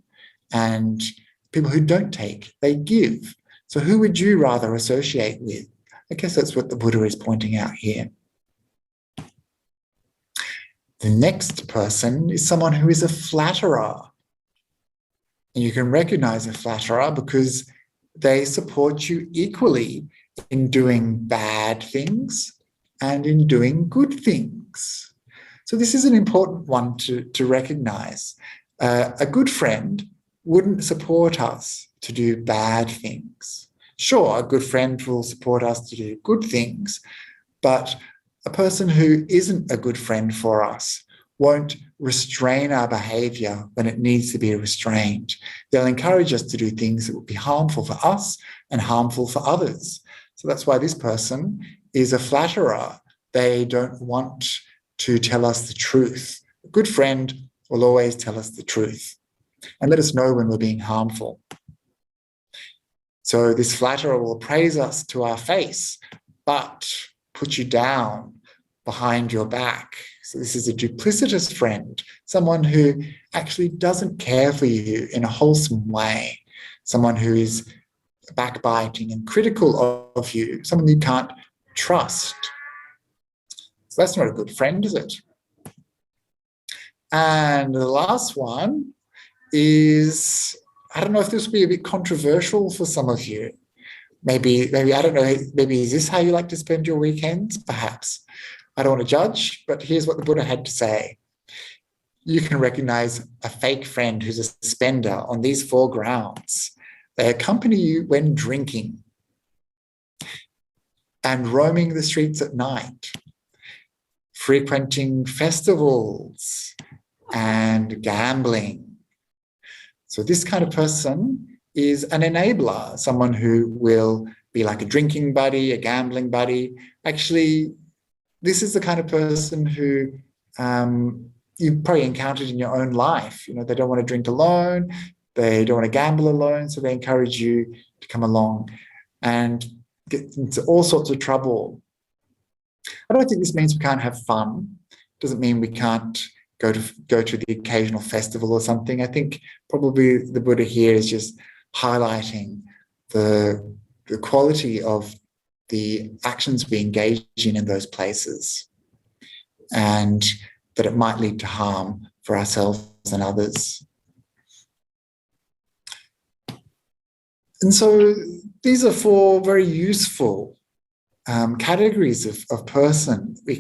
And people who don't take, they give. So who would you rather associate with? I guess that's what the Buddha is pointing out here. The next person is someone who is a flatterer. And you can recognize a flatterer because they support you equally in doing bad things and in doing good things. So this is an important one to recognize. A good friend wouldn't support us to do bad things. Sure, a good friend will support us to do good things, but a person who isn't a good friend for us won't restrain our behavior when it needs to be restrained. They'll encourage us to do things that would be harmful for us and harmful for others. So that's why this person is a flatterer. They don't want to tell us the truth. A good friend will always tell us the truth and let us know when we're being harmful. So this flatterer will praise us to our face, but put you down behind your back. So this is a duplicitous friend, someone who actually doesn't care for you in a wholesome way, someone who is backbiting and critical of you, someone you can't trust. So that's not a good friend, is it? And the last one is, I don't know if this will be a bit controversial for some of you. Maybe, I don't know, maybe is this how you like to spend your weekends? Perhaps. I don't want to judge, but here's what the Buddha had to say. You can recognize a fake friend who's a spender on these 4 grounds. They accompany you when drinking and roaming the streets at night, frequenting festivals and gambling. So this kind of person is an enabler, someone who will be like a drinking buddy, a gambling buddy. Actually, this is the kind of person who you've probably encountered in your own life. You know, they don't want to drink alone, they don't want to gamble alone, so they encourage you to come along and get into all sorts of trouble. I don't think this means we can't have fun. Doesn't mean we can't go to the occasional festival or something. I think probably the Buddha here is just highlighting the quality of the actions we engage in those places, and that it might lead to harm for ourselves and others. And so these are four very useful categories of person we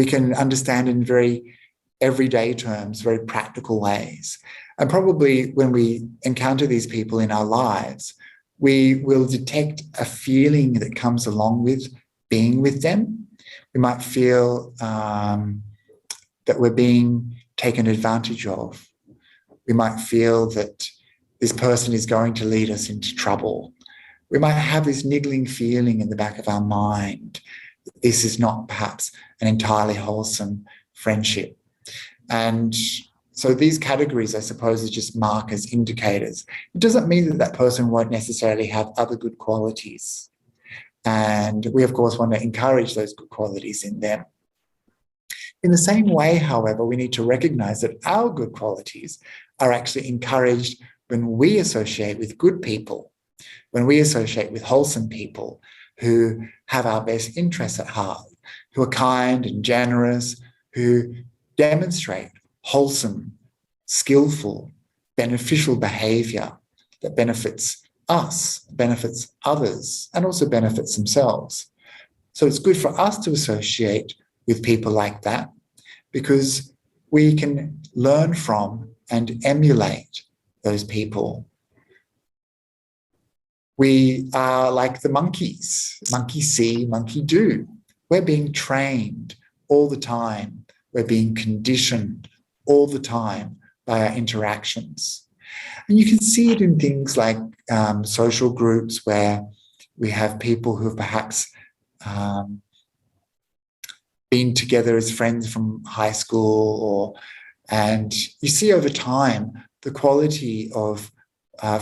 can understand in very everyday terms, very practical ways. And probably when we encounter these people in our lives, we will detect a feeling that comes along with being with them. We might feel that we're being taken advantage of. We might feel that this person is going to lead us into trouble. We might have this niggling feeling in the back of our mind that this is not perhaps an entirely wholesome friendship. And so these categories, I suppose, are just markers, indicators. It doesn't mean that that person won't necessarily have other good qualities. And we, of course, want to encourage those good qualities in them. In the same way, however, we need to recognize that our good qualities are actually encouraged when we associate with good people, when we associate with wholesome people who have our best interests at heart, who are kind and generous, who demonstrate wholesome, skillful, beneficial behavior that benefits us, benefits others, and also benefits themselves. So it's good for us to associate with people like that because we can learn from and emulate those people. We are like the monkeys. Monkey see, monkey do. We're being trained all the time. We're being conditioned all the time by our interactions. And you can see it in things like social groups where we have people who have perhaps been together as friends from high school, and you see over time the quality of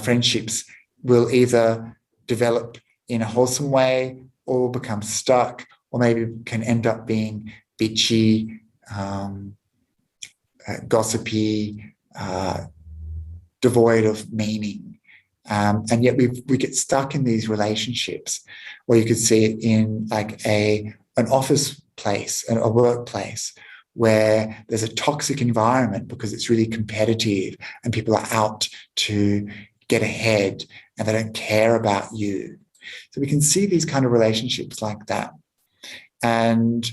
friendships will either develop in a wholesome way or become stuck, or maybe can end up being bitchy, gossipy, devoid of meaning. And yet we get stuck in these relationships, or you could see it in like an office place, a workplace, where there's a toxic environment because it's really competitive and people are out to get ahead and they don't care about you. So we can see these kind of relationships like that. And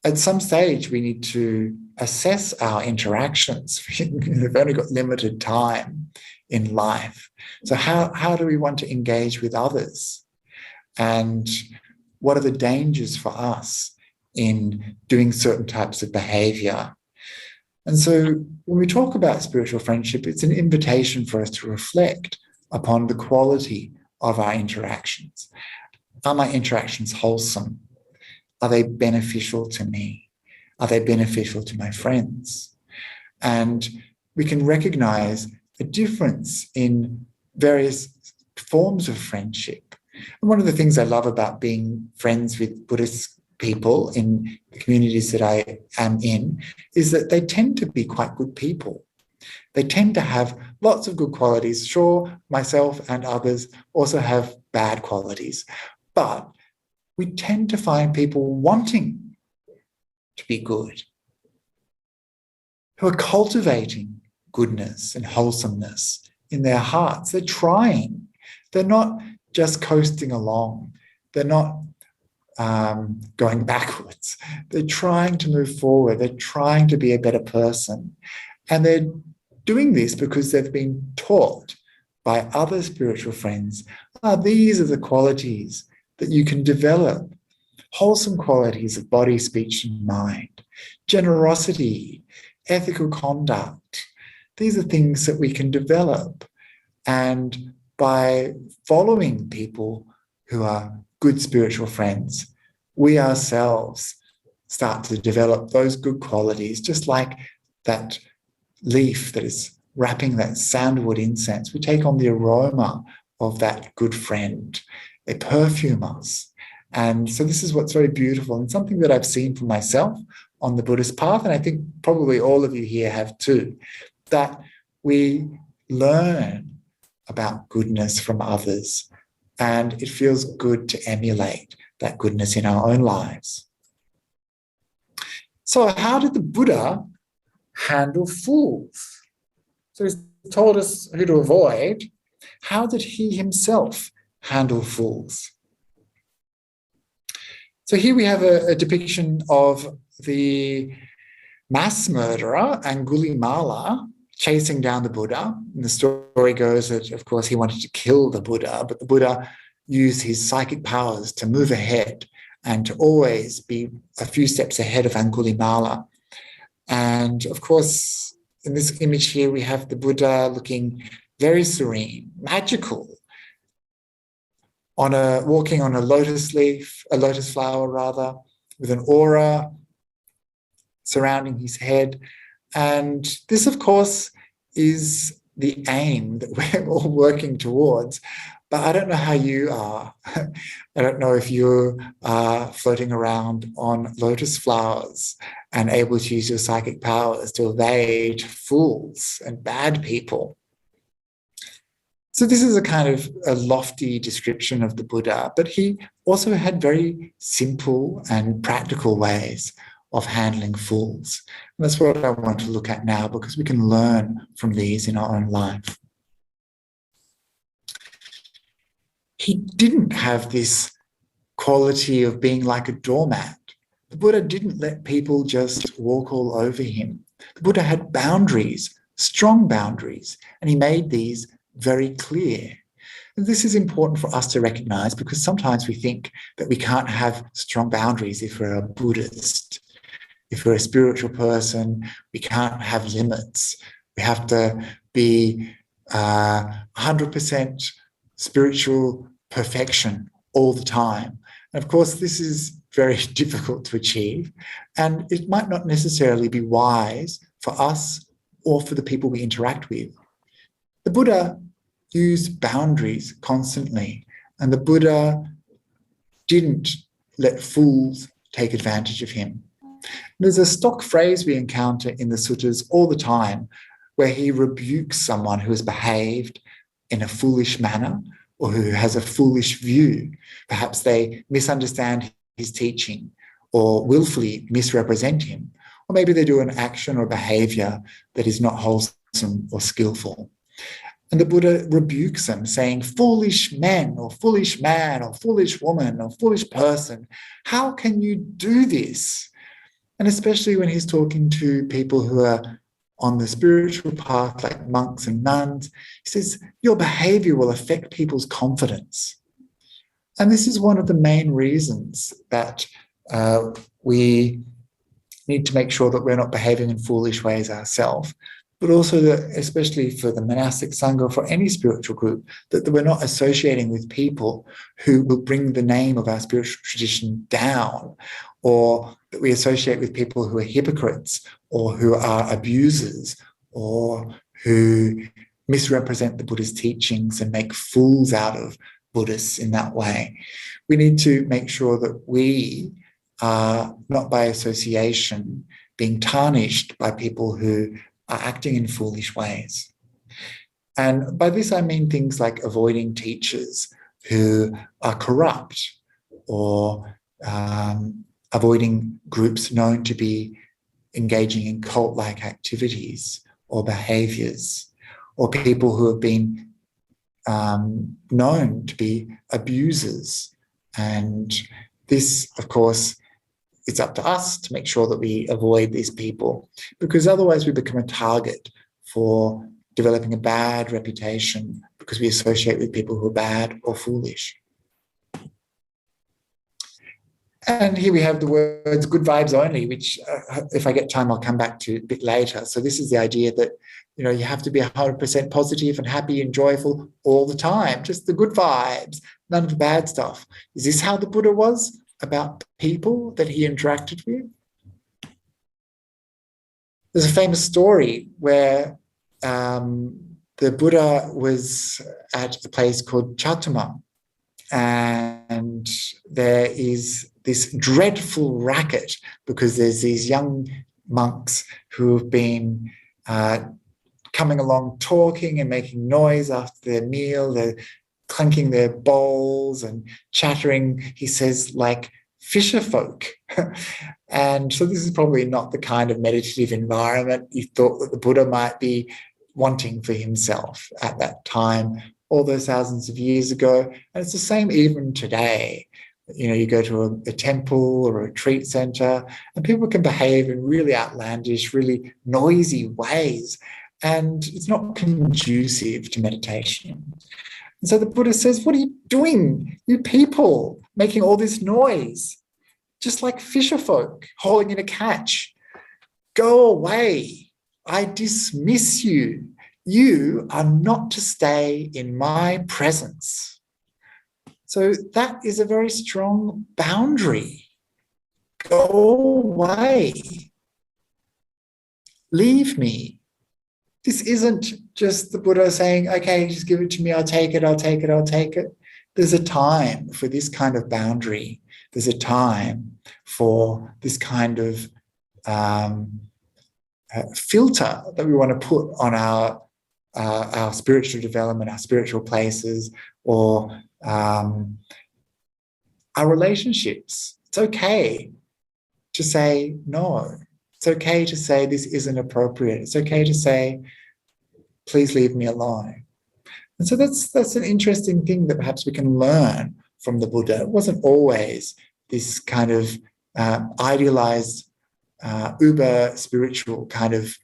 at some stage, we need to assess our interactions. We've only got limited time in life. So how do we want to engage with others? And what are the dangers for us in doing certain types of behavior? And so when we talk about spiritual friendship, it's an invitation for us to reflect upon the quality of our interactions. Are my interactions wholesome? Are they beneficial to me? Are they beneficial to my friends? And we can recognize a difference in various forms of friendship. And one of the things I love about being friends with Buddhist people in the communities that I am in is that they tend to be quite good people. They tend to have lots of good qualities. Sure, myself and others also have bad qualities, but we tend to find people wanting to be good, who are cultivating goodness and wholesomeness in their hearts. They're trying. They're not just coasting along. They're not going backwards. They're trying to move forward. They're trying to be a better person. And they're doing this because they've been taught by other spiritual friends, these are the qualities that you can develop. Wholesome qualities of body, speech, and mind, generosity, ethical conduct. These are things that we can develop. And by following people who are good spiritual friends, we ourselves start to develop those good qualities, just like that leaf that is wrapping that sandalwood incense. We take on the aroma of that good friend. They perfume us. And so this is what's very beautiful and something that I've seen for myself on the Buddhist path, and I think probably all of you here have too, that we learn about goodness from others, and it feels good to emulate that goodness in our own lives. So how did the Buddha handle fools? So he's told us who to avoid. How did he himself handle fools? So here we have a depiction of the mass murderer Angulimala chasing down the Buddha. And the story goes that, of course, he wanted to kill the Buddha, but the Buddha used his psychic powers to move ahead and to always be a few steps ahead of Angulimala. And of course, in this image here, we have the Buddha looking very serene, magical, walking on a lotus flower rather, with an aura surrounding his head. And this, of course, is the aim that we're all working towards. But I don't know how you are. I don't know if you are floating around on lotus flowers and able to use your psychic powers to evade fools and bad people. So this is a kind of a lofty description of the Buddha, but he also had very simple and practical ways of handling fools. And that's what I want to look at now, because we can learn from these in our own life. He didn't have this quality of being like a doormat. The Buddha didn't let people just walk all over him. The Buddha had boundaries, strong boundaries, and he made these very clear. And this is important for us to recognize, because sometimes we think that we can't have strong boundaries if we're a Buddhist. If we're a spiritual person, we can't have limits. We have to be 100% spiritual perfection all the time. And of course, this is very difficult to achieve, and it might not necessarily be wise for us or for the people we interact with. The Buddha used boundaries constantly, and the Buddha didn't let fools take advantage of him. There's a stock phrase we encounter in the suttas all the time where he rebukes someone who has behaved in a foolish manner or who has a foolish view. Perhaps they misunderstand his teaching or willfully misrepresent him, or maybe they do an action or behavior that is not wholesome or skillful. And the Buddha rebukes them, saying, "Foolish men, or foolish man, or foolish woman, or foolish person, how can you do this?" And especially when he's talking to people who are on the spiritual path, like monks and nuns, he says, your behavior will affect people's confidence. And this is one of the main reasons that we need to make sure that we're not behaving in foolish ways ourselves, but also that, especially for the monastic sangha, for any spiritual group, that we're not associating with people who will bring the name of our spiritual tradition down, or that we associate with people who are hypocrites or who are abusers or who misrepresent the Buddha's teachings and make fools out of Buddhists in that way. We need to make sure that we are not by association being tarnished by people who are acting in foolish ways. And by this, I mean things like avoiding teachers who are corrupt, or avoiding groups known to be engaging in cult-like activities or behaviors, or people who have been known to be abusers. And this, of course, it's up to us to make sure that we avoid these people, because otherwise we become a target for developing a bad reputation because we associate with people who are bad or foolish. And here we have the words good vibes only, which if I get time, I'll come back to a bit later. So this is the idea that, you know, you have to be 100% positive and happy and joyful all the time, just the good vibes, none of the bad stuff. Is this how the Buddha was about people that he interacted with? There's a famous story where the Buddha was at a place called Chatuma, and there is this dreadful racket because there's these young monks who have been coming along talking and making noise after their meal. They're clanking their bowls and chattering, he says, like fisher folk. And so this is probably not the kind of meditative environment you thought that the Buddha might be wanting for himself at that time, all those thousands of years ago. And it's the same even today. You know, you go to a temple or a retreat center and people can behave in really outlandish, really noisy ways. And it's not conducive to meditation. And so the Buddha says, what are you doing, you people, making all this noise? Just like fisher folk hauling in a catch. Go away. I dismiss you. You are not to stay in my presence. So that is a very strong boundary. Go away. Leave me. This isn't just the Buddha saying, okay, just give it to me, I'll take it, I'll take it, I'll take it. There's a time for this kind of boundary. There's a time for this kind of filter that we want to put on our spiritual development, our spiritual places, or our relationships. It's okay to say no. It's okay to say this isn't appropriate. It's okay to say, please leave me alone. And so that's an interesting thing that perhaps we can learn from the Buddha. It wasn't always this kind of idealized, uber spiritual kind of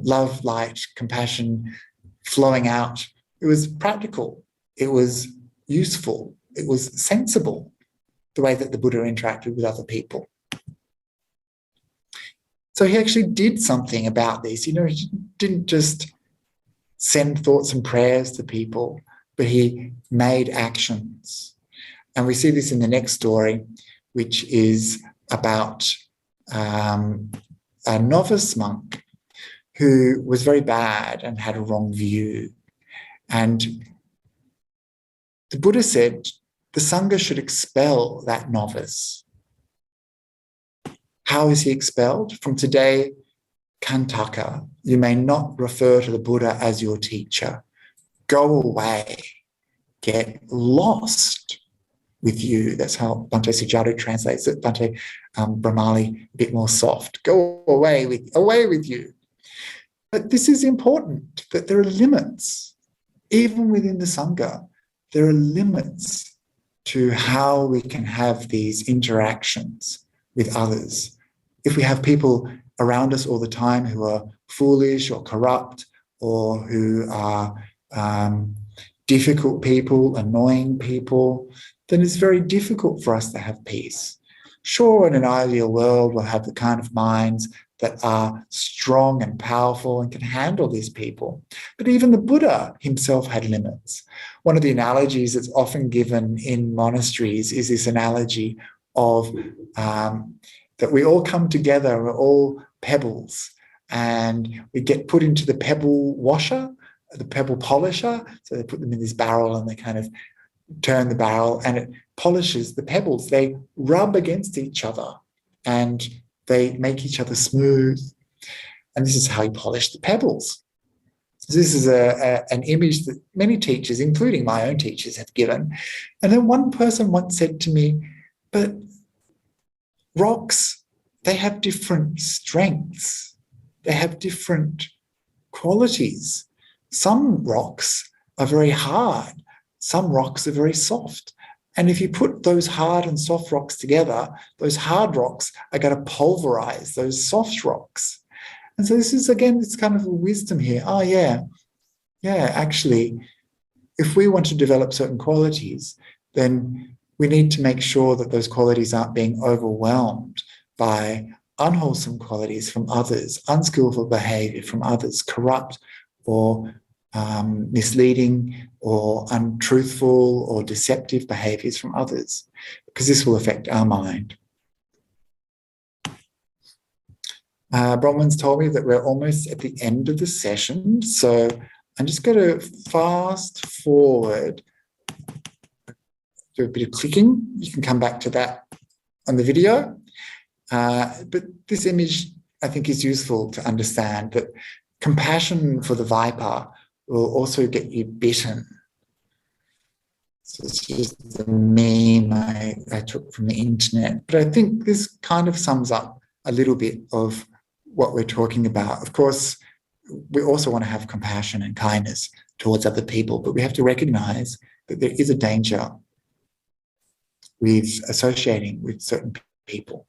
love, light, compassion flowing out. It was practical. It was useful. It was sensible, the way that the Buddha interacted with other people. So he actually did something about this. You know, he didn't just send thoughts and prayers to people, but he made actions. And we see this in the next story, which is about a novice monk who was very bad and had a wrong view. And the Buddha said the Sangha should expel that novice. How is he expelled? From today, Kantaka, you may not refer to the Buddha as your teacher. Go away. Get lost with you. That's how Bhante Sujata translates it. Bhante Brahmali, a bit more soft. Go away with you. But this is important, that there are limits. Even within the Sangha, there are limits to how we can have these interactions with others. If we have people around us all the time who are foolish or corrupt or who are difficult people, annoying people, then it's very difficult for us to have peace. Sure, in an ideal world, we'll have the kind of minds that are strong and powerful and can handle these people. But even the Buddha himself had limits. One of the analogies that's often given in monasteries is this analogy of that we all come together, we're all pebbles, and we get put into the pebble washer, the pebble polisher. So they put them in this barrel and they kind of turn the barrel and it polishes the pebbles. They rub against each other and they make each other smooth. And this is how you polish the pebbles. So this is an image that many teachers, including my own teachers, have given. And then one person once said to me, but rocks, they have different strengths. They have different qualities. Some rocks are very hard. Some rocks are very soft. And if you put those hard and soft rocks together, those hard rocks are going to pulverize those soft rocks. And so this is, again, it's kind of a wisdom here. Oh, yeah, actually, if we want to develop certain qualities, then we need to make sure that those qualities aren't being overwhelmed by unwholesome qualities from others, unskillful behavior from others, corrupt or misleading or untruthful or deceptive behaviors from others, because this will affect our mind. Bronwyn's told me that we're almost at the end of the session, so I'm just going to fast forward, do a bit of clicking. You can come back to that on the video. But this image, I think, is useful to understand that compassion for the viper will also get you bitten. So it's just the meme I took from the internet. But I think this kind of sums up a little bit of what we're talking about. Of course, we also want to have compassion and kindness towards other people, but we have to recognize that there is a danger with associating with certain people.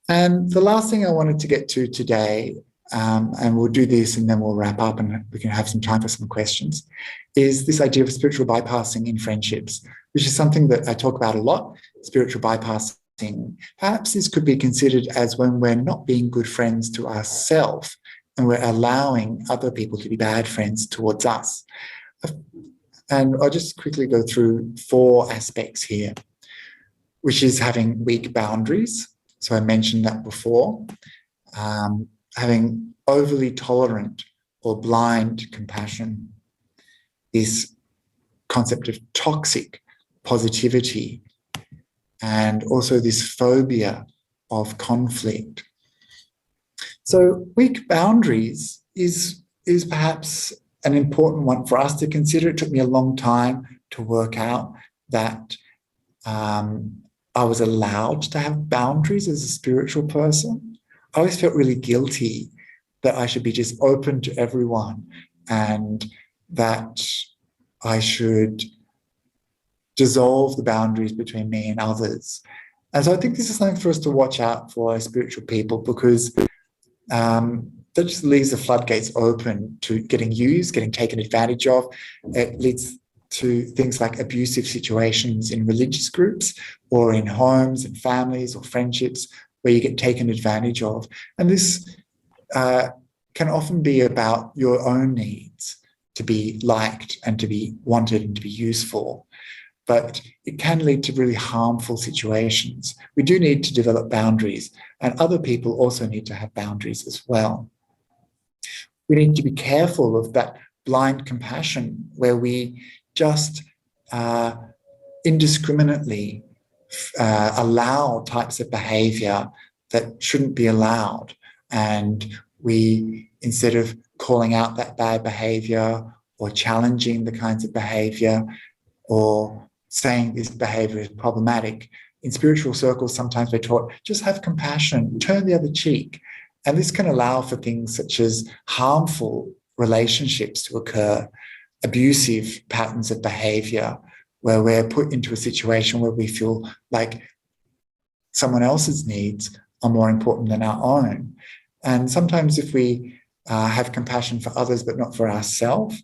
And the last thing I wanted to get to today, and we'll do this and then we'll wrap up and we can have some time for some questions, is this idea of spiritual bypassing in friendships, which is something that I talk about a lot, spiritual bypassing. Perhaps this could be considered as when we're not being good friends to ourselves and we're allowing other people to be bad friends towards us. And I'll just quickly go through 4 aspects here, which is having weak boundaries. So I mentioned that before. Having overly tolerant or blind compassion, this concept of toxic positivity, and also this phobia of conflict. So weak boundaries is perhaps an important one for us to consider. It took me a long time to work out that I was allowed to have boundaries as a spiritual person. I always felt really guilty that I should be just open to everyone and that I should dissolve the boundaries between me and others. And so I think this is something for us to watch out for as spiritual people, because that just leaves the floodgates open to getting used, getting taken advantage of. It leads to things like abusive situations in religious groups or in homes and families or friendships where you get taken advantage of. And this can often be about your own needs to be liked and to be wanted and to be useful. But it can lead to really harmful situations. We do need to develop boundaries, and other people also need to have boundaries as well. We need to be careful of that blind compassion where we just indiscriminately allow types of behavior that shouldn't be allowed. And we, instead of calling out that bad behavior or challenging the kinds of behavior or saying this behavior is problematic, in spiritual circles, sometimes we're taught, just have compassion, turn the other cheek. And this can allow for things such as harmful relationships to occur, abusive patterns of behavior, where we're put into a situation where we feel like someone else's needs are more important than our own. And sometimes if we have compassion for others but not for ourselves,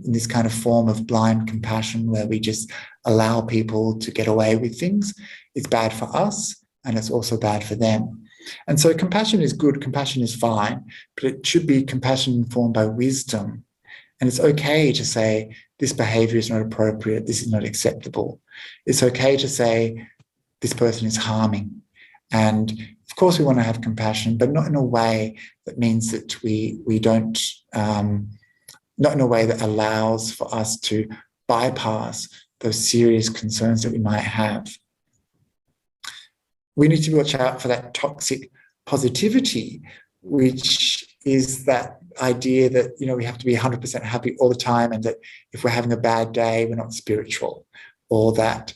in this kind of form of blind compassion where we just allow people to get away with things, it's bad for us and it's also bad for them. And so compassion is good, compassion is fine, but it should be compassion informed by wisdom. And it's okay to say, this behavior is not appropriate, this is not acceptable. It's okay to say, this person is harming. And of course we want to have compassion, but not in a way that means that we don't, not in a way that allows for us to bypass those serious concerns that we might have. We need to watch out for that toxic positivity, which is that idea that, you know, we have to be 100% happy all the time, and that if we're having a bad day, we're not spiritual, or that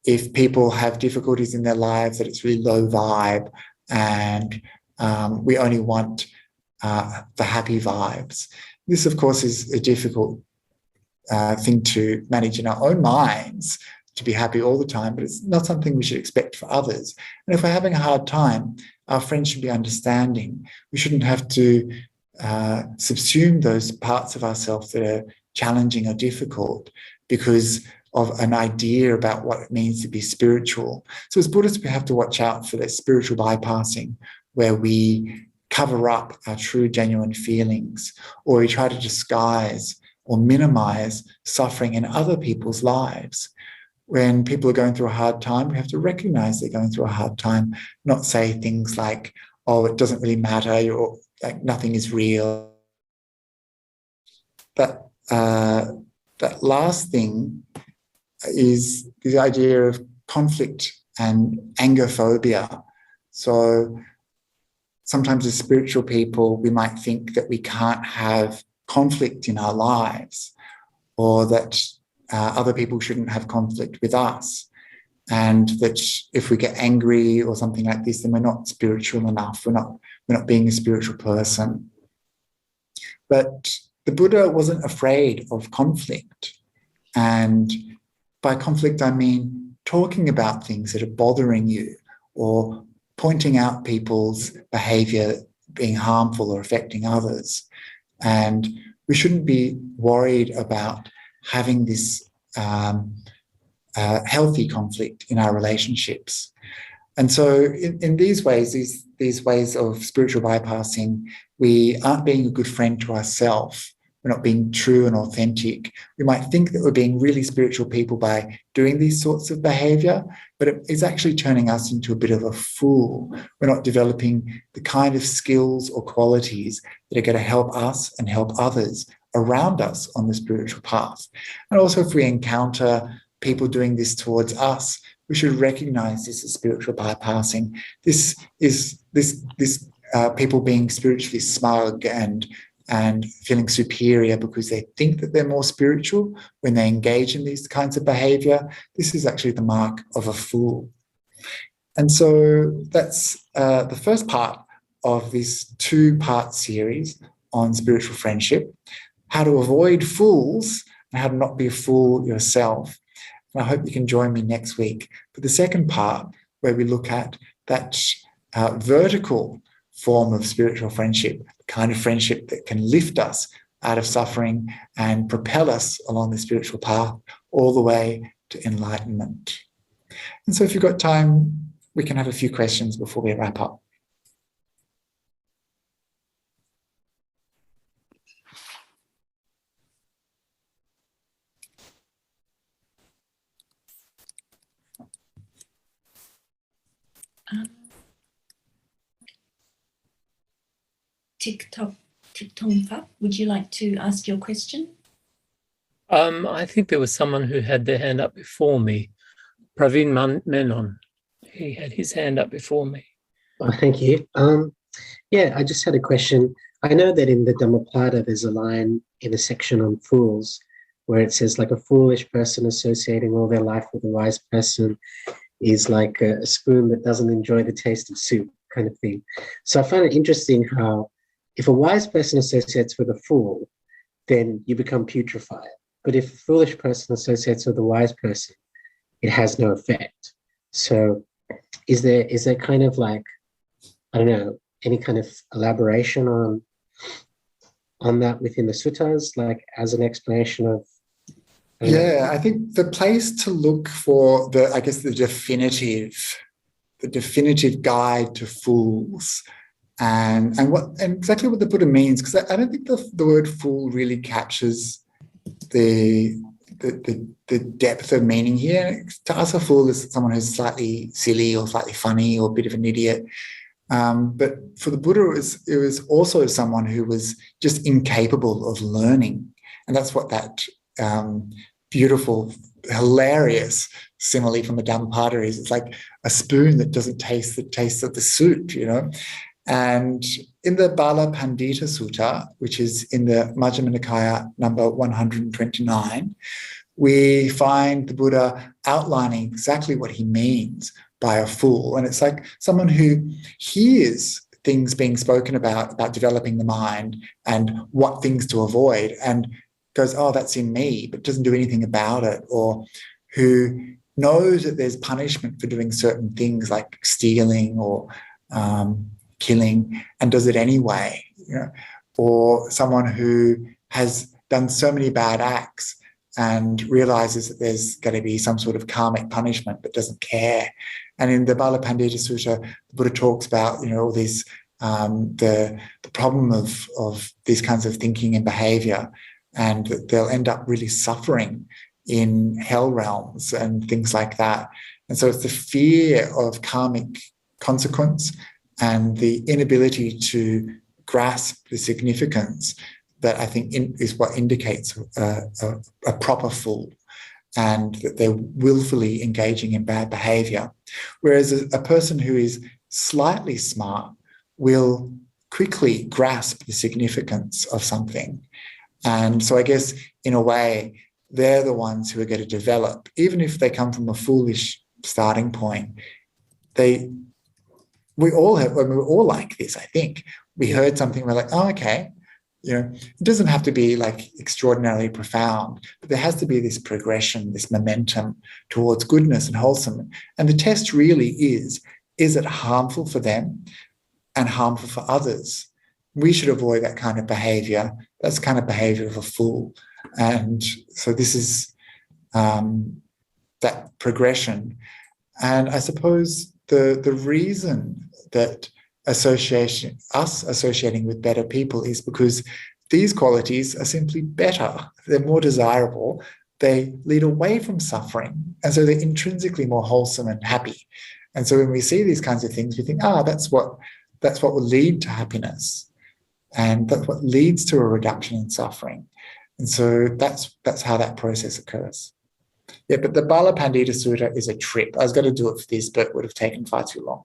if people have difficulties in their lives, that it's really low vibe, and we only want the happy vibes. This, of course, is a difficult thing to manage in our own minds, to be happy all the time, but it's not something we should expect for others. And if we're having a hard time, our friends should be understanding. We shouldn't have to subsume those parts of ourselves that are challenging or difficult because of an idea about what it means to be spiritual. So as Buddhists, we have to watch out for that spiritual bypassing, where we cover up our true, genuine feelings, or we try to disguise or minimize suffering in other people's lives. When people are going through a hard time, we have to recognize they're going through a hard time, not say things like, oh, it doesn't really matter, or like nothing is real. But that last thing is the idea of conflict and anger phobia. So sometimes as spiritual people, we might think that we can't have conflict in our lives, or that other people shouldn't have conflict with us, and that if we get angry or something like this, then we're not spiritual enough. We're not being a spiritual person. But the Buddha wasn't afraid of conflict. And by conflict, I mean talking about things that are bothering you, or pointing out people's behavior being harmful or affecting others. And we shouldn't be worried about having this healthy conflict in our relationships. And so in these ways, these ways of spiritual bypassing, we aren't being a good friend to ourselves. We're not being true and authentic. We might think that we're being really spiritual people by doing these sorts of behavior, but it is actually turning us into a bit of a fool. We're not developing the kind of skills or qualities that are going to help us and help others around us on the spiritual path. And also, if we encounter people doing this towards us, we should recognize this as spiritual bypassing. This is people being spiritually smug and feeling superior because they think that they're more spiritual when they engage in these kinds of behavior. This is actually the mark of a fool. And so that's the first part of this 2-part series on spiritual friendship, how to avoid fools and how to not be a fool yourself. And I hope you can join me next week for the second part, where we look at that vertical form of spiritual friendship, the kind of friendship that can lift us out of suffering and propel us along the spiritual path all the way to enlightenment. And so if you've got time, we can have a few questions before we wrap up. TikTok, would you like to ask your question? I think there was someone who had their hand up before me. Praveen Menon. He had his hand up before me. Oh, thank you. Yeah, I just had a question. I know that in the Dhammapada, there's a line in a section on fools where it says, like, a foolish person associating all their life with a wise person is like a spoon that doesn't enjoy the taste of soup, kind of thing. So I find it interesting how if a wise person associates with a fool, then you become putrefied. But if a foolish person associates with a wise person, it has no effect. So is there kind of like, I don't know, any kind of elaboration on that within the suttas, like as an explanation of? Yeah, I think the place to look for the definitive guide to fools and exactly what the Buddha means, because I don't think the word fool really captures the depth of meaning here. To us, a fool is someone who's slightly silly or slightly funny or a bit of an idiot. But for the Buddha, it was also someone who was just incapable of learning. And that's what that beautiful, hilarious simile from the Dhammapada is. It's like a spoon that doesn't taste the taste of the soup, you know. And in the Bala Pandita Sutta, which is in the Majjhima Nikaya number 129, we find the Buddha outlining exactly what he means by a fool. And it's like someone who hears things being spoken about developing the mind and what things to avoid, and goes, oh, that's in me, but doesn't do anything about it, or who knows that there's punishment for doing certain things like stealing or killing and does it anyway, you know, or someone who has done so many bad acts and realizes that there's going to be some sort of karmic punishment but doesn't care. And in the Bala Pandita Sutta, the Buddha talks about, you know, all these the problem of these kinds of thinking and behavior, and that they'll end up really suffering in hell realms and things like that. And so it's the fear of karmic consequence and the inability to grasp the significance that I think is what indicates a proper fool. and that they're willfully engaging in bad behavior. Whereas a person who is slightly smart will quickly grasp the significance of something. And so I guess in a way, they're the ones who are going to develop, even if they come from a foolish starting point. We're all like this, I think. We heard something, we're like, oh, okay. It doesn't have to be like extraordinarily profound, but there has to be this progression, this momentum towards goodness and wholesome. And the test really is it harmful for them and harmful for others? We should avoid that kind of behavior. That's the kind of behavior of a fool. And so this is that progression. And I suppose the reason that associating with better people is because these qualities are simply better. They're more desirable. They lead away from suffering. And so they're intrinsically more wholesome and happy. And so when we see these kinds of things, we think, that's what will lead to happiness. And that's what leads to a reduction in suffering. And so that's how that process occurs. Yeah, but the Bala Pandita Sutta is a trip. I was going to do it for this, but it would have taken far too long.